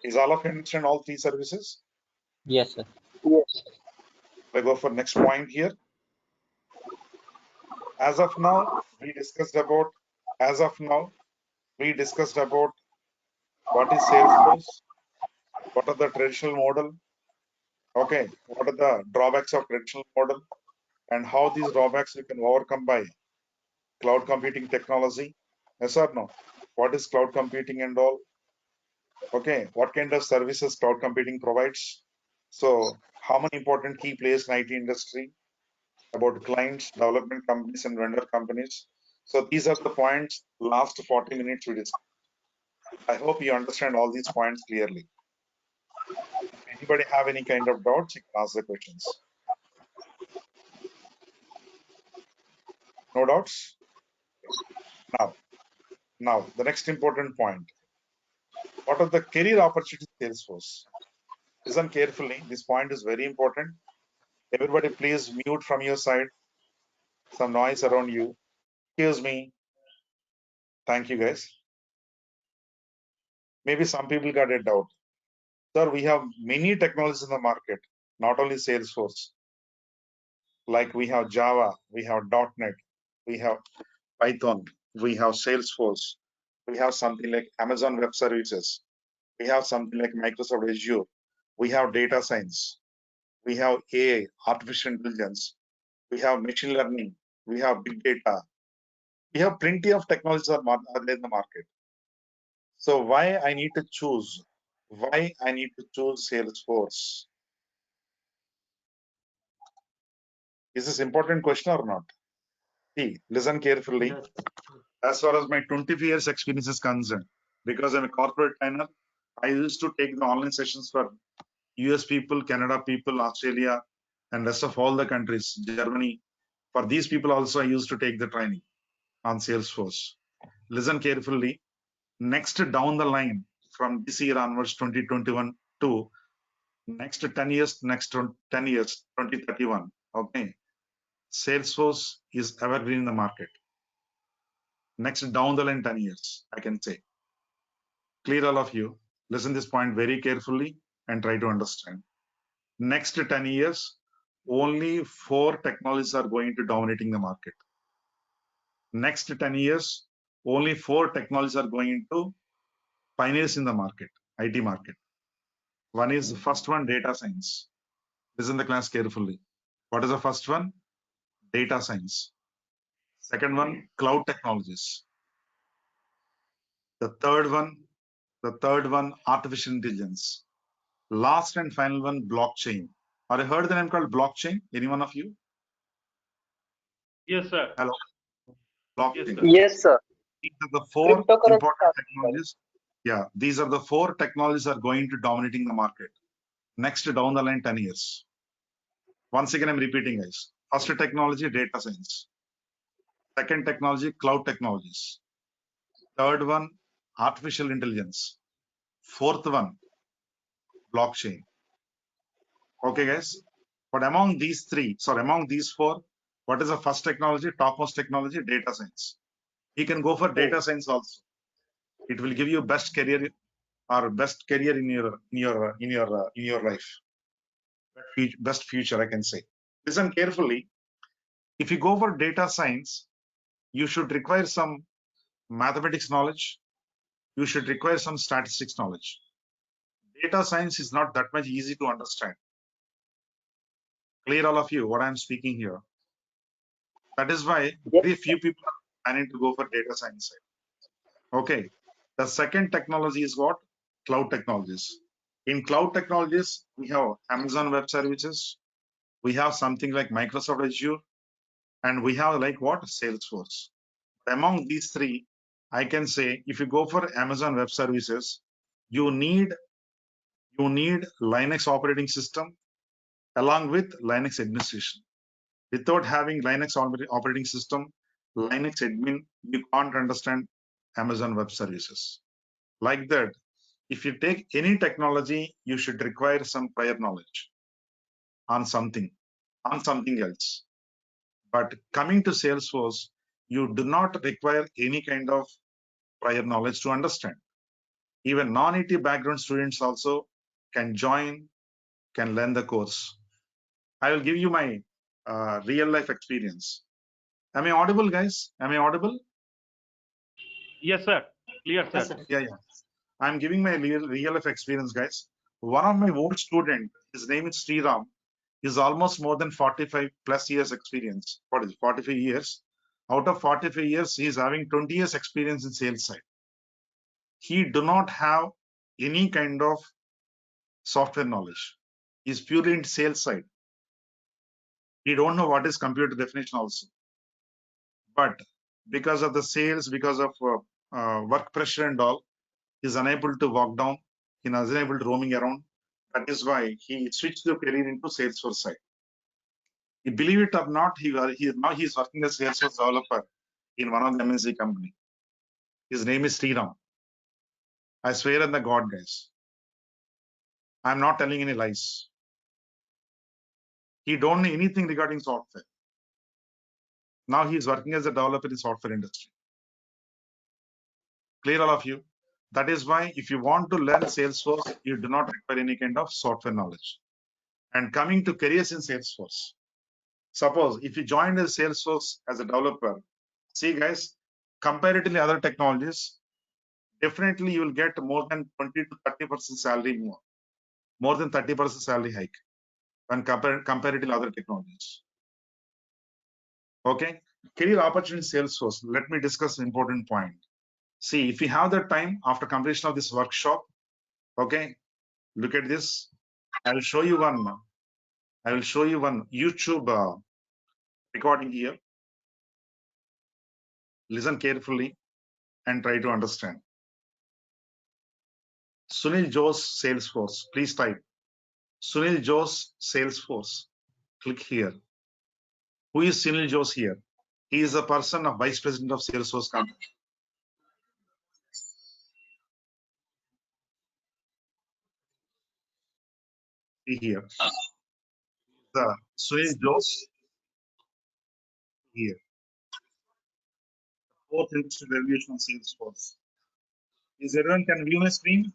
Is all of you understand all three services? Yes, sir. Yes. I go for next point here. As of now, we discussed about what is Salesforce, what are the traditional model, okay, what are the drawbacks of traditional model, and how these drawbacks we can overcome by cloud computing technology. Yes or no? What is cloud computing and all? Okay, what kind of services cloud computing provides? So, how many important key players in IT industry? About clients, development companies, and vendor companies. So these are the points. Last 40 minutes we discussed. I hope you understand all these points clearly. If anybody have any kind of doubts, you can ask the questions. No doubts? Now the next important point. What are the career opportunities in Salesforce? Listen carefully. This point is very important. Everybody please mute from your side. Some noise around you. Excuse me. Thank you, guys. Maybe some people got a doubt. Sir, we have many technologies in the market, not only Salesforce. Like we have Java, we have .NET, we have Python, we have Salesforce, we have something like Amazon Web Services, we have something like Microsoft Azure, we have data science, we have AI, artificial intelligence, we have machine learning, we have big data. We have plenty of technologies are there in the market. So why I need to choose? Why I need to choose Salesforce? Is this important question or not? See, listen carefully. Yes. As far as my 25 years experience is concerned, because I'm a corporate trainer, I used to take the online sessions for US people, Canada people, Australia, and rest of all the countries, Germany. For these people also, I used to take the training on Salesforce. Listen carefully. Next down the line, from this year onwards, 2021 to next 10 years, next 10 years, 2031. Okay. Salesforce is evergreen in the market. Next down the line 10 years, I can say. Clear all of you. Listen this point very carefully and try to understand. Next 10 years, only 4 technologies are going to dominating the market. Next 10 years, only 4 technologies are going to pioneers in the market, IT market. One is the first one, data science. Listen the class carefully. What is the first one? Data science. Second one, cloud technologies. The third one, artificial intelligence. Last and final one, blockchain. Have you heard the name called blockchain? Any one of you? Yes, sir. Hello. Yes, Blockchain. sir. Yes, sir. These are the 4 Cryptocurrency. important technologies. Yeah, these are the 4 technologies are going to dominating the market. Next down the line 10 years. Once again, I'm repeating, guys. First technology, data science. Second technology, cloud technologies. Third one, artificial intelligence. Fourth one, blockchain. Okay, guys. But among these 4, what is the first technology, topmost technology? Data science. You can go for data science also. It will give you best career in your life. Best future, I can say. Listen carefully. If you go for data science, you should require some mathematics knowledge. You should require some statistics knowledge. Data science is not that much easy to understand. Clear all of you what I'm speaking here. That is why very few people are planning to go for data science side. Okay. The second technology is what? Cloud technologies. In cloud technologies, we have Amazon Web Services. We have something like Microsoft Azure, and we have like what? Salesforce. Among these 3, I can say if you go for Amazon Web Services, you need Linux operating system along with Linux administration. Without having Linux operating system, Linux admin, you can't understand Amazon Web Services. Like that, if you take any technology, you should require some prior knowledge on something else. But coming to Salesforce, you do not require any kind of prior knowledge to understand. Even non-IT background students also can join, can learn the course. I will give you my real life experience. Am I audible, guys? Am I audible? Yes, sir. Clear, sir. Yeah. I'm giving my real life experience, guys. One of my old student, his name is Sriram, is almost more than 45 plus years experience. What is it, 45 years? Out of 45 years, he is having 20 years experience in sales side. He do not have any kind of software knowledge. He's purely in sales side. He don't know what is computer definition also. But because of the sales, because of work pressure and all, he's unable to walk down. He is unable to roaming around. That is why he switched the career into Salesforce side. You believe it or not, now he's working as Salesforce developer in one of the MNC company. His name is Sriram. I swear on the God, guys. I'm not telling any lies. He don't know anything regarding software. Now he's working as a developer in software industry. Clear all of you? That is why if you want to learn Salesforce, you do not require any kind of software knowledge. And coming to careers in Salesforce, suppose if you joined as Salesforce as a developer, see guys, comparatively other technologies, definitely you will get more than 20 to 30% salary more than 30% salary hike when comparatively other technologies. Okay, Career opportunity Salesforce. Let me discuss an important point. See, if you have the time after completion of this workshop, okay, look at this. I will show you one YouTube recording here. Listen carefully and try to understand. Sunil Joe's Salesforce. Please type Sunil Joe's Salesforce. Click here. Who is Sunil Joe here? He is a person of Vice President of Salesforce company. See here. The Sunil Joe here. Fourth Industrial Revolution of Salesforce. Is everyone can view my screen?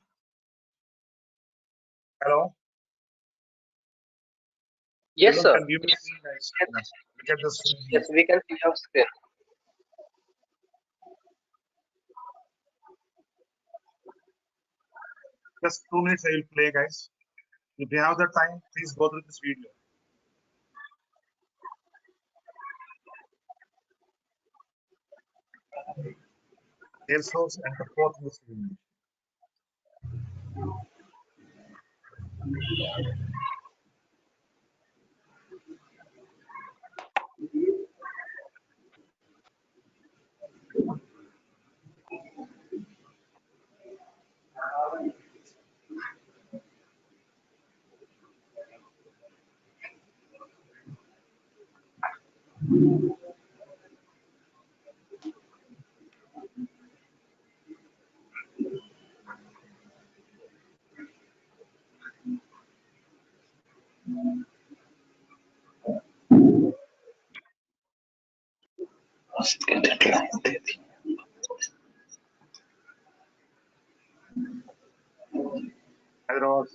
Hello? Yes, Everyone sir. can view my screen, guys. Look at the screen. Yes, we can see your screen. Just 2 minutes I will play, guys. If you have the time, please go through this video. Salesforce and the fourth Industrial Revolution. Hyderabad.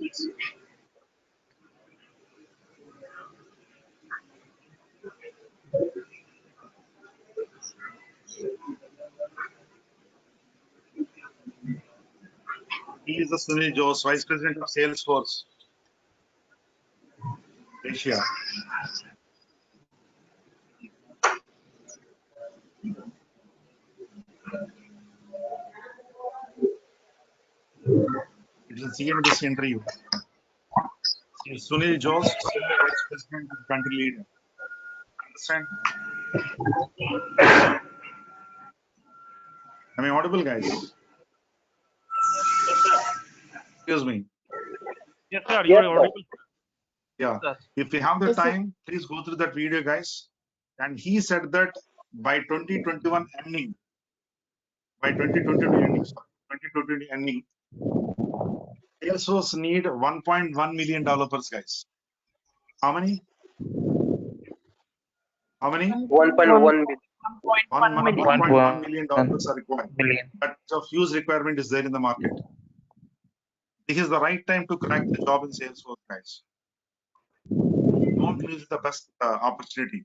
He is the Sunil Jose, Vice President of Salesforce Asia. It is a CNBC interview. Sunil Jose, Senior Vice President and Country Leader. Understand? Am I audible, guys? Yes, sir. Excuse me. Yes, sir. You are audible. Yeah. Sir. If you have the Yes, sir. time, please go through that video, guys. And he said that by 2021 ending, by 2022 ending, sorry, 2020 ending, Salesforce need $1.1 million, guys. How many? How many? 1.1 million. $1.1 million are required. But a huge requirement is there in the market. This is the right time to crack the job in Salesforce, guys. Don't lose the best opportunity.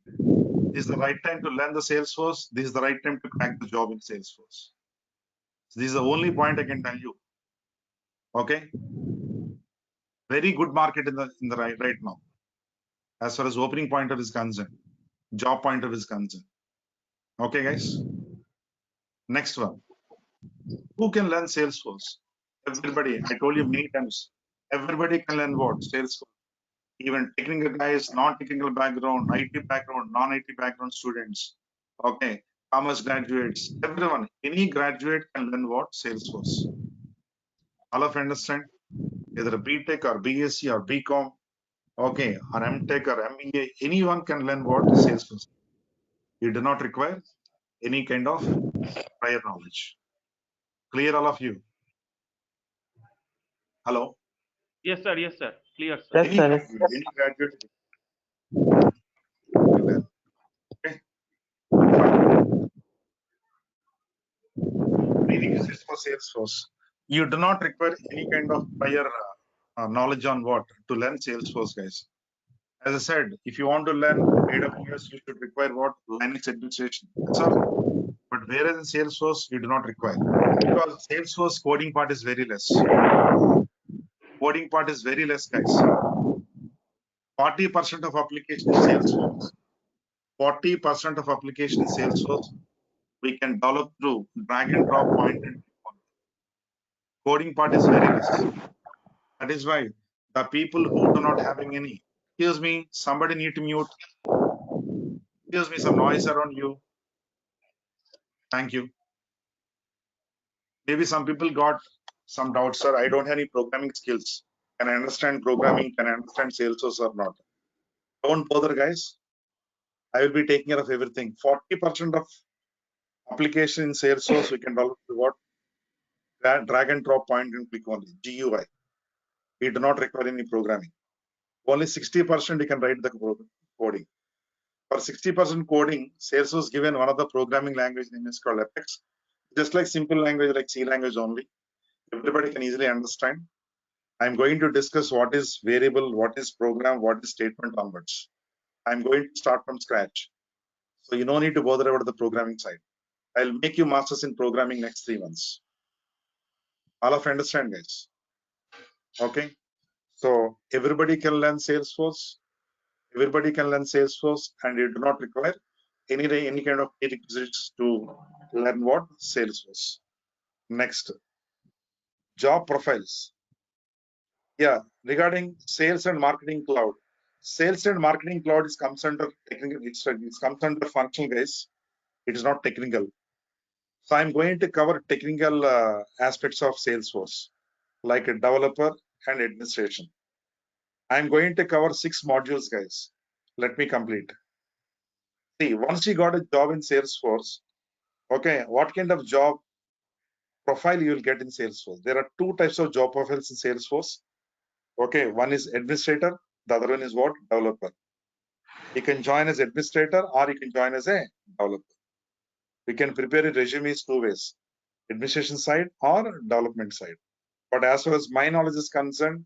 This is the right time to learn the Salesforce. This is the right time to crack the job in Salesforce. This is the only point I can tell you. Okay. Very good market in the right now, as far as opening pointer is concerned, job pointer is concerned. Okay, guys. Next one. Who can learn Salesforce? Everybody. I told you many times. Everybody can learn what? Salesforce. Even technical guys, non-technical background, IT background, non-IT background students. Okay. Commerce graduates. Everyone. Any graduate can learn what? Salesforce. All of you understand? Either a BTech or BSc or BCom. Okay. Or MTech or MBA. Anyone can learn what? Salesforce. You do not require any kind of prior knowledge. Clear, all of you? Hello? Yes, sir. Yes, sir. Clear, sir. Yes, Any sir. graduate. Okay. Prerequisites for Salesforce. You do not require any kind of prior knowledge on what to learn Salesforce, guys. As I said, if you want to learn AWS, you should require what? Linux administration. That's all. But whereas in Salesforce, you do not require, because Salesforce coding part is very less. Coding part is very less, guys. 40% of application is Salesforce. 40% of application in Salesforce we can develop through drag and drop point and click. Coding part is very less. That is why the people who do not having any, excuse me, somebody need to mute. Excuse me, some noise around you. Thank you. Maybe some people got some doubts, sir. I don't have any programming skills. Can I understand programming? Can I understand Salesforce or not? Don't bother, guys. I will be taking care of everything. 40% of application in Salesforce we can develop with what? Drag and drop point and click only. GUI. We do not require any programming. Only 60% you can write the coding. For 60% coding, Salesforce given one of the programming language name is called Apex. Just like simple language like C language only. Everybody can easily understand. I'm going to discuss what is variable, what is program, what is statement onwards. I'm going to start from scratch. So you don't need to bother about the programming side. I'll make you masters in programming next 3 months. All of you understand, guys? Okay. So everybody can learn Salesforce. Everybody can learn Salesforce, and you do not require any kind of prerequisites to learn what? Salesforce. Next, job profiles. Yeah, regarding sales and marketing cloud. Sales and marketing cloud comes under technical. It comes under functional, guys. It is not technical. So I'm going to cover technical aspects of Salesforce, like a developer and administration. I'm going to cover 6 modules, guys. Let me complete. See, once you got a job in Salesforce, okay, what kind of job profile you will get in Salesforce? There are 2 types of job profiles in Salesforce. Okay, one is administrator, the other one is what? Developer. You can join as administrator or you can join as a developer. We can prepare a resumes 2 ways, administration side or development side. But as far as my knowledge is concerned,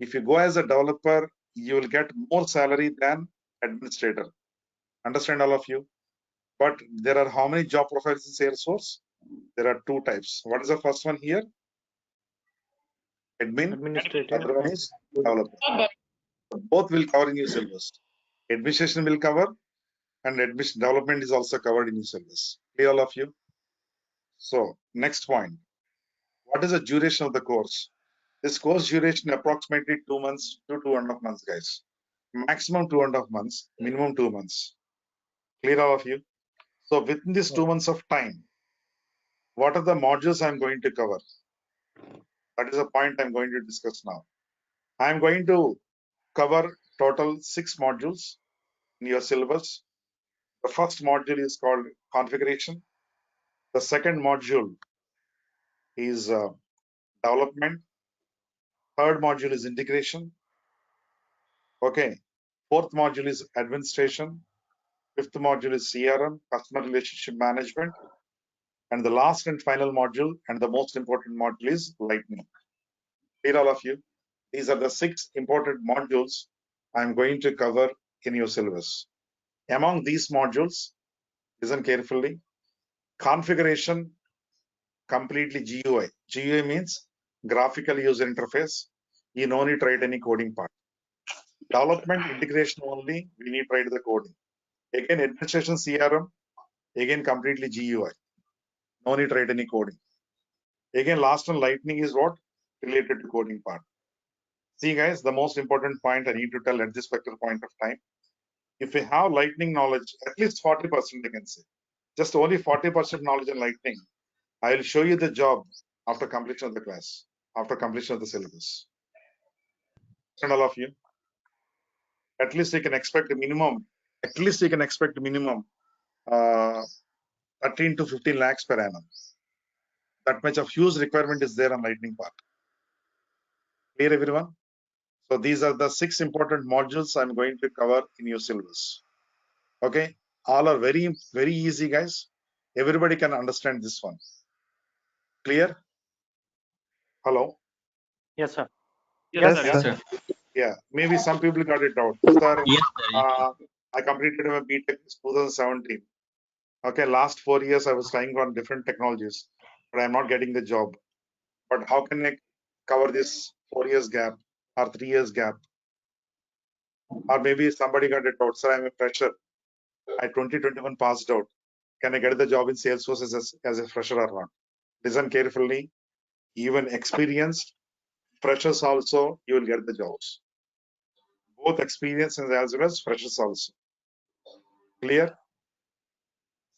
if you go as a developer, you will get more salary than administrator. Understand, all of you? But there are how many job profiles in Salesforce? There are 2 types. What is the first one here? Administrator. Other one is developer. Both will cover in your syllabus. Administration will cover, and development is also covered in your syllabus. Clear, all of you? So next point. What is the duration of the course? This course duration approximately 2 months to 2.5 months, guys. Maximum 2.5 months, minimum 2 months. Clear, all of you? So within this 2 months of time, what are the modules I'm going to cover? That is the point I'm going to discuss now. I'm going to cover total 6 modules in your syllabus. The first module is called configuration. The second module is development. Third module is integration. Okay. Fourth module is administration. Fifth module is CRM, customer relationship management. And the last and final module, and the most important module, is lightning. Clear, all of you? These are the 6 important modules I'm going to cover in your syllabus. Among these modules, listen carefully, configuration, completely GUI. GUI means graphical user interface. You no need to write any coding part. Development, integration only, we need to write the coding. Again, administration, CRM, again completely GUI. No need to write any coding. Again, last one, lightning, is what? Related to coding part. See, guys, the most important point I need to tell at this particular point of time. If you have lightning knowledge, at least 40%, I can say. Just only 40% knowledge in lightning. I will show you the job after completion of the class, after completion of the syllabus. And all of you, at least you can expect a minimum, 13 to 15 lakhs per annum. That much of huge requirement is there on lightning part. Clear, everyone? So these are the 6 important modules I'm going to cover in your syllabus. Okay, all are very, very easy, guys. Everybody can understand this one. Clear? Hello? Yes, sir. Yes, sir. Yeah, maybe some people got it out. Sir, Yes, sir. I completed my BTech in 2017. Okay, last 4 years I was trying on different technologies, but I'm not getting the job. But how can I cover this 4 years gap or 3 years gap? Or maybe somebody got it out. Sir, I'm a fresher. I 2021 passed out. Can I get the job in Salesforce as a fresher or not? Listen carefully. Even experienced freshers also, you will get the jobs. Both experienced as well as freshers also. Clear?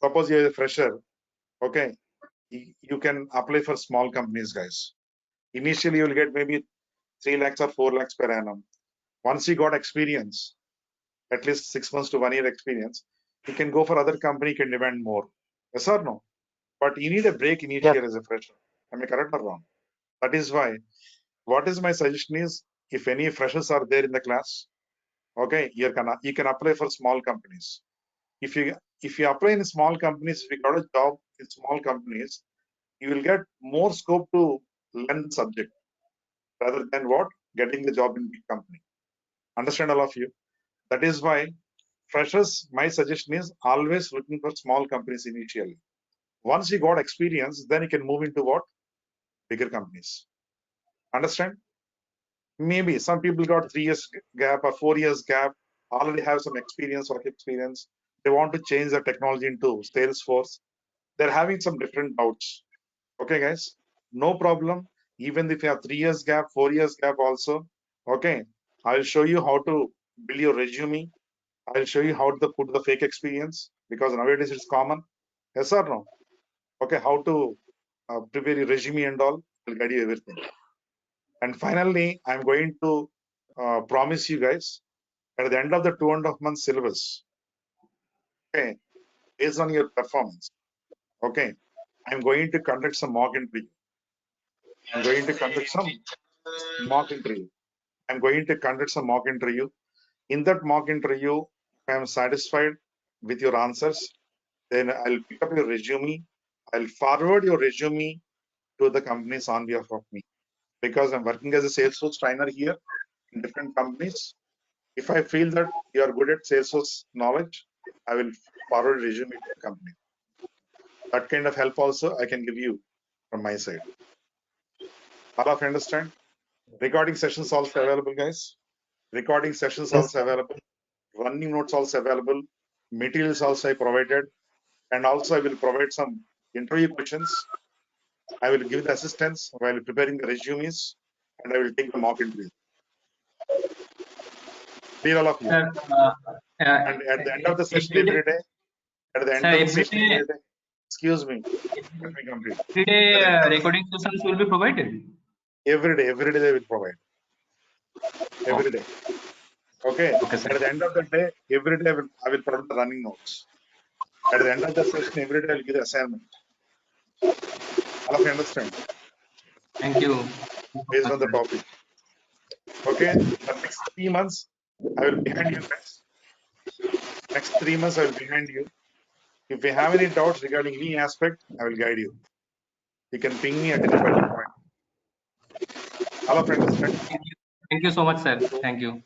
Suppose you're a fresher, okay? You can apply for small companies, guys. Initially, you will get maybe 3 lakhs or 4 lakhs per annum. Once you got experience, at least 6 months to 1 year experience, you can go for other company, can demand more. Yes or no? But you need a break initially Yes. as a fresher. Am I correct or wrong? That is why, what is my suggestion is, if any freshers are there in the class, okay, you can apply for small companies. If you apply in small companies, if you got a job in small companies, you will get more scope to learn the subject rather than what getting the job in big company. Understand all of you? That is why freshers, my suggestion is always looking for small companies initially. Once you got experience, then you can move into what? Bigger companies. Understand? Maybe some people got 3 years gap or 4 years gap, already have some experience, work experience. They want to change the technology into Salesforce. They're having some different doubts. Okay, guys, no problem. Even if you have 3 years gap, 4 years gap also, okay, I'll show you how to build your resume. I'll show you how to put the fake experience, because nowadays it's common. Yes or no? Okay, how to prepare your resume and all. I'll guide you everything. And finally, I'm going to promise you guys at the end of the 2.5 months syllabus, okay, based on your performance, okay, I'm going to conduct some mock interview. I'm going to conduct some mock interview. I'm going to conduct some mock interview. In that mock interview, if I'm satisfied with your answers, then I'll pick up your resume. I'll forward your resume to the companies on behalf of me, because I'm working as a Salesforce trainer here in different companies. If I feel that you are good at Salesforce knowledge, I will forward resume to the company. That kind of help also I can give you from my side. All of you understand? Recording sessions also available, guys. Recording sessions also available. Running notes also available. Materials also I provided. And also I will provide some interview questions. I will give the assistance while preparing the resumes, and I will take the mock interview. Clear, all of you? Sir, And at the end of the session every day, at the end sir, of the every session day, every day, excuse me, let me complete. every day At the end of recording sessions will be provided. every day they will provide. Every day. Okay. Okay, sir. At the end of the day, every day I will provide the running notes. At the end of the session, every day I'll give the assignment. All of you understand? Thank you. Based on the topic. Okay. The next 3 months, I will behind you guys. Next 3 months, I will behind you. If you have any doubts regarding any aspect, I will guide you. You can ping me at any point. All of you understand? Thank you so much, sir. Thank you.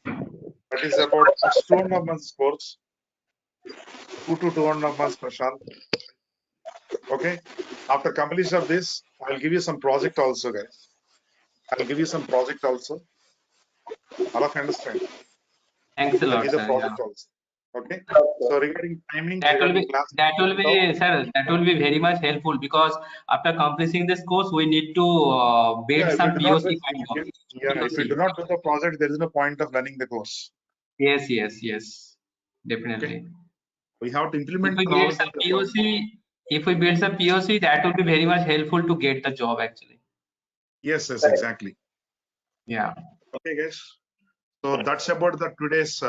That is about 2.5 months course. 2 to 2.5 months, Prashant. Okay. After completion of this, I'll give you some project also, guys. I'll give you some project also. All of you understand? Thanks a I'll lot, give the sir. project Yeah. also. Okay. So regarding timing, That will regarding be class, sir. That will be very much helpful, because after completing this course, we need to build yeah, if you some do not do, POC kind of if you POC. do not do the project, there is no point of learning the course. Yes, yes, yes, definitely. Okay. We have to If implement we the build knowledge some of the project. POC, if we build some POC, that will be very much helpful to get the job actually. Yes, exactly. Yeah. Okay, guys. So that's about the today's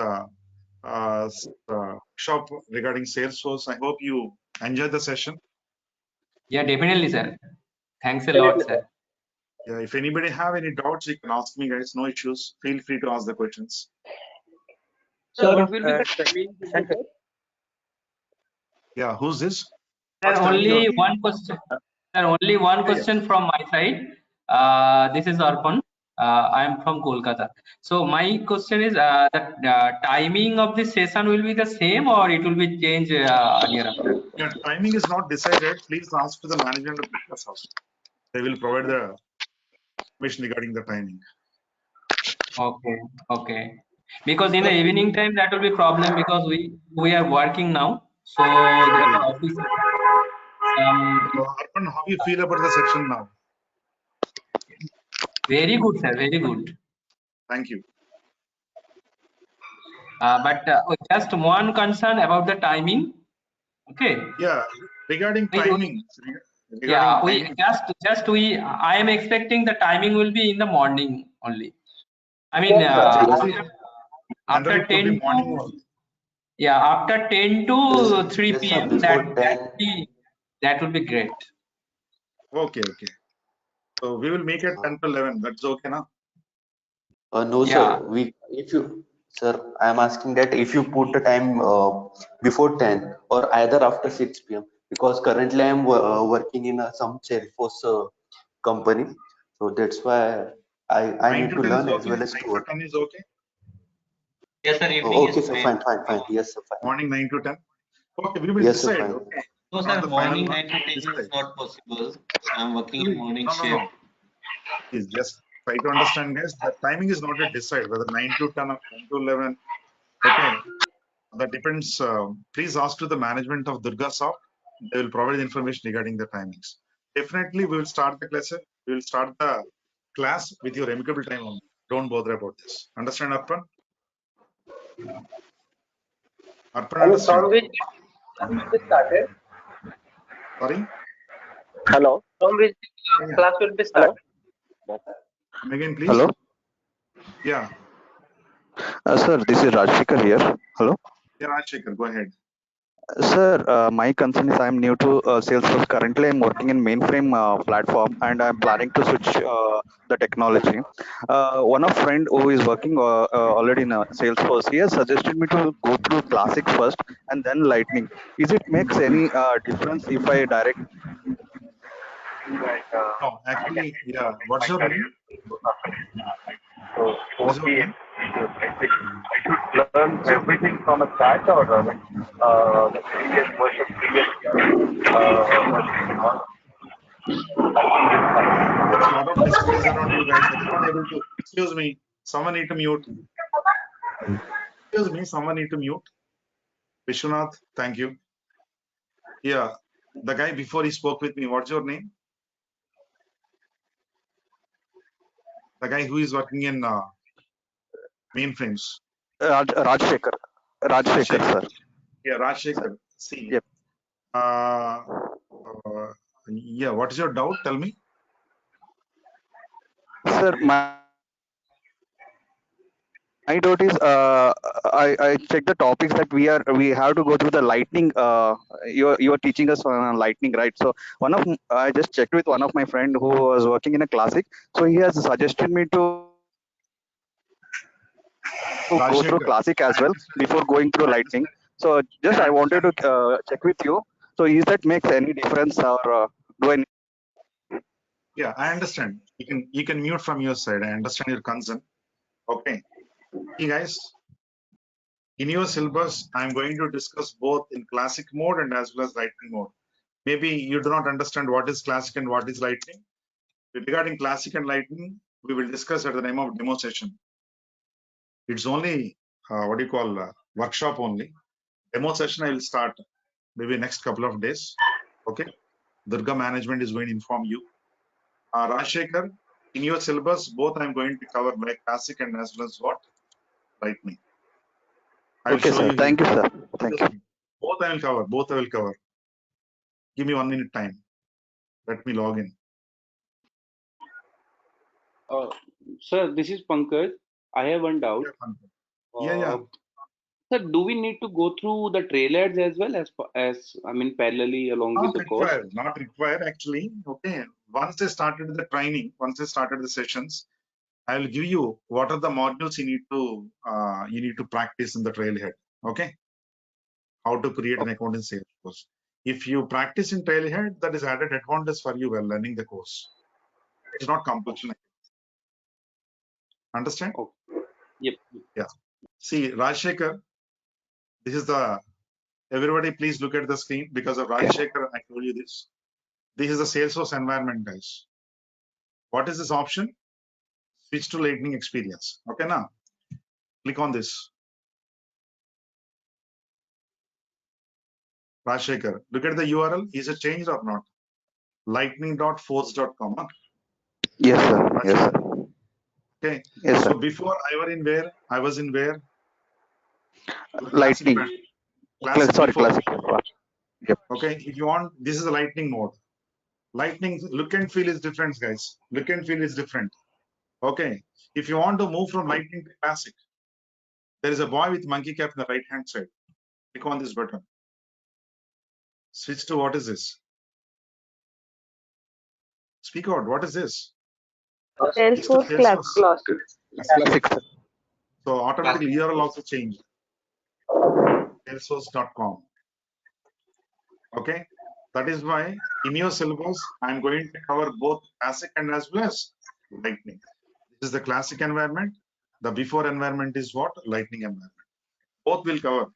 shop regarding Salesforce. I hope you enjoyed the session. Yeah, definitely, sir. Thanks a lot, sir. Yeah, if anybody have any doubts, you can ask me, guys. No issues. Feel free to ask the questions. Sir, what will be the timing of the course? Yeah, who's this? Sir, What's telling your only name? one question. Sir, only one Yeah. question from my side. This is Arpan. I am from Kolkata. So my question is, the timing of the session will be the same, or it will be changed earlier after? Yeah, timing is not decided. Please ask to the management of the house. They will provide the information regarding the timing. Okay, okay. Because in the evening time that will be problem, because we are working now. So there are office Arpan, how you feel about the section now? very good, sir, very good. Thank you. But just one concern about the timing. Okay. Yeah, regarding timing. Yeah, I am expecting the timing will be in the morning only. I mean, Generally after it could be 10 morning to only. yeah, after 10 to 3 Yes, sir. p.m. Before 10. That would be great. Okay. So we will make it 10 to 11. That's okay now. No, Yeah. sir. Sir, I am asking that if you put the time before 10 or either after 6 p.m. because currently I am working in some Salesforce company, so that's why I 9 need to to 10 is learn as okay. well 9 as to to work. 10 is okay. Yes, sir. Evening Oh, is okay, sir. fine. Fine. Yes, sir. Fine. Morning 9 to 10. Okay, we will Yes, sir. decide. Fine. Okay, No, not sir. the final Morning one. 9 to 10 is Decide. not possible. I'm working in Actually, morning no. shift. Please just try to understand, guys. The timing is not a decide whether 9 to 10 or 10 to 11. Okay, that depends. Please ask to the management of DURGASOFT. They will provide information regarding the timings. Definitely, we will start the class. We will start the class with your amicable time only. Don't bother about this. Understand, Arpan? Arpan, And understand? from which it started? Sorry? Hello. From which Yeah. class will be started? Come again, please. Hello, Yeah. sir. This is Rajshekar here. Hello, Yeah, Rajshekar, go ahead. sir. My concern is I am new to Salesforce. Currently, I'm working in mainframe platform, and I'm planning to switch the technology. One of friend who is working already in Salesforce, he has suggested me to go through Classic first and then Lightning. Is it makes any difference if I direct? No, actually, yeah. What's your name? What is your name? Learn everything from a scratch or the previous version, There's a lot of disturbance around you guys. I cannot able to. Excuse me. Someone need to mute. Excuse me. Someone need to mute. Vishwanath, thank you. Yeah. The guy before he spoke with me. What's your name? The guy who is working in mainframes. Rajshekar, sir. Yeah, Rajshekar. See. Yep. Yeah. What is your doubt? Tell me. Sir, my doubt is I check the topics that we have to go through the lightning. You're teaching us on lightning, right? So I just checked with one of my friend who was working in a classic. So he has suggested me to go through Rajshekar, classic as I well understand. before going through I lightning. understand. So just I I wanted understand. to check with you. So is that makes any difference or do I? Yeah, I understand. You can mute from your side. I understand your concern. Okay. Hey guys, in your syllabus, I'm going to discuss both in classic mode and as well as lightning mode. Maybe you do not understand what is classic and what is lightning. Regarding classic and lightning, we will discuss at the name of demo session. It's only workshop only. Demo session I will start maybe next couple of days. Okay. Durga management is going to inform you. Rajshekar, in your syllabus, both I'm going to cover like classic and as well as what? Lightning. I will Okay, show sir. you here. Thank you, sir. Thank you. Both I will cover. Both I will cover. Give me 1 minute time. Let me log in. Sir, this is Pankaj. I have one doubt. Yeah. Sir, do we need to go through the trailheads as well as I mean parallelly along with the course? Not required actually. Okay. Once I started the training, once I started the sessions, I will give you what are the modules you need to practice in the trailhead. Okay. How to create an account in Salesforce. If you practice in trailhead, that is added advantage for you while learning the course. It's not compulsion. Understand? Oh, yep. Yeah. See, Rajshekar, this is everybody please look at the screen because of Rajshekar, I told you this. This is the Salesforce environment, guys. What is this option? Switch to lightning experience. Okay, now click on this. Rajshekhar, look at the URL. Is it changed or not? lightning.force.com. Huh? Yes, sir. Yes, sir. Okay. Yes, sir. So before I was in where? Lightning. Sorry, before. classic. Yep. Okay. If you want, this is a lightning mode. Lightning look and feel is different, guys. Look and feel is different. Okay. If you want to move from lightning to classic, there is a boy with monkey cap on the right hand side. Click on this button. Switch to what is this? Speak out. What is this? Salesforce Classic. Classic. So automatically URL also changed. Salesforce.com. Okay. That is why in your syllabus, I'm going to cover both classic and as well as lightning. This is the classic environment. The before environment is what? Lightning environment. Both will cover.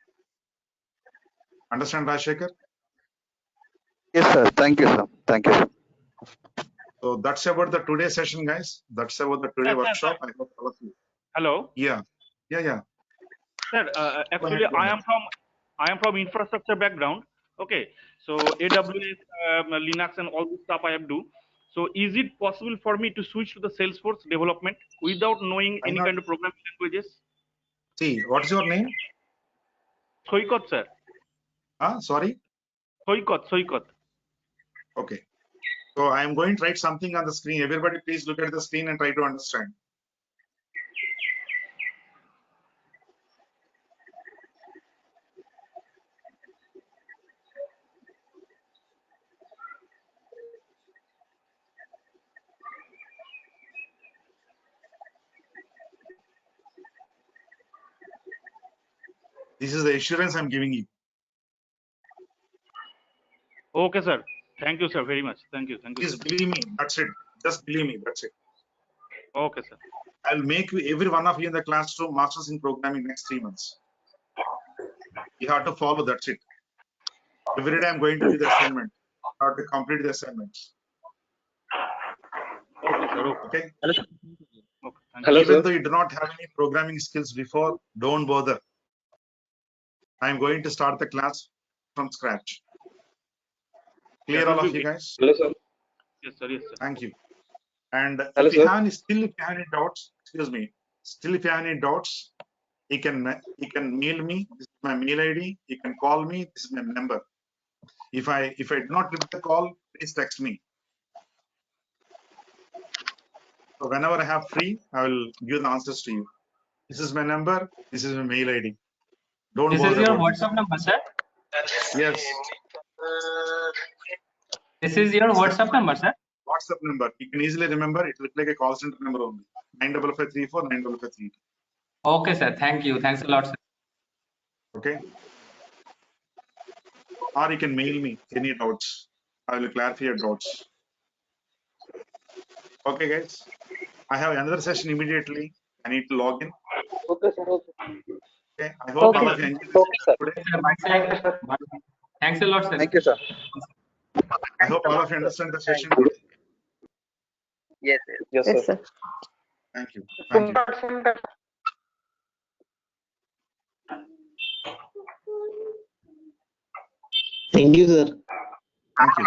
Understand, Rajshekhar? Yes, sir. Thank you, sir. Thank you, sir. So that's about the today session, guys. That's about the today workshop. I hope all of you. Hello. Yeah. Sir, actually, I am from infrastructure background. Okay, so AWS, Linux, and all this stuff I have do. So, is it possible for me to switch to the Salesforce development without knowing any kind of programming languages? See, what's your name? Soikot, sir. Sorry? Soikot. Okay. So I am going to write something on the screen. Everybody, please look at the screen and try to understand. This is the assurance I'm giving you. Okay, sir. Thank you, sir, very much. Thank you. Please believe me. That's it. Just believe me. That's it. Okay, sir. I'll make you, every one of you in the classroom, masters in programming next 3 months. You have to follow. That's it. Every day I'm going to give the assignment. You have to complete the assignments. Okay, sir. Okay. Hello, Even though you do not have any programming skills before, don't bother. I'm going to start the class from scratch. Clear, all of you guys? Hello, sir. Yes, sir. Yes, sir. Thank you. And if you have any doubts, excuse me. Still, if you have any doubts, you can mail me. This is my mail ID. You can call me. This is my number. If I do not get the call, please text me. So whenever I have free, I will give the answers to you. This is my number. This is my mail ID. Don't This bother is your about WhatsApp number, sir? Yes. This is your WhatsApp number, sir? WhatsApp number. You can easily remember. It looks like a call center number only. 95534 95532. Okay, sir. Thank you. Thanks a lot, sir. Okay. Or you can mail me any doubts. I will clarify your doubts. Okay, guys. I have another session immediately. I need to log in. Okay, sir. Okay. I hope all of you enjoyed this today. Thanks a lot, sir. Thank you, sir. I hope all of you understand the session today. Yes, sir. Thank you. Thank you. Thank you, sir. Thank you.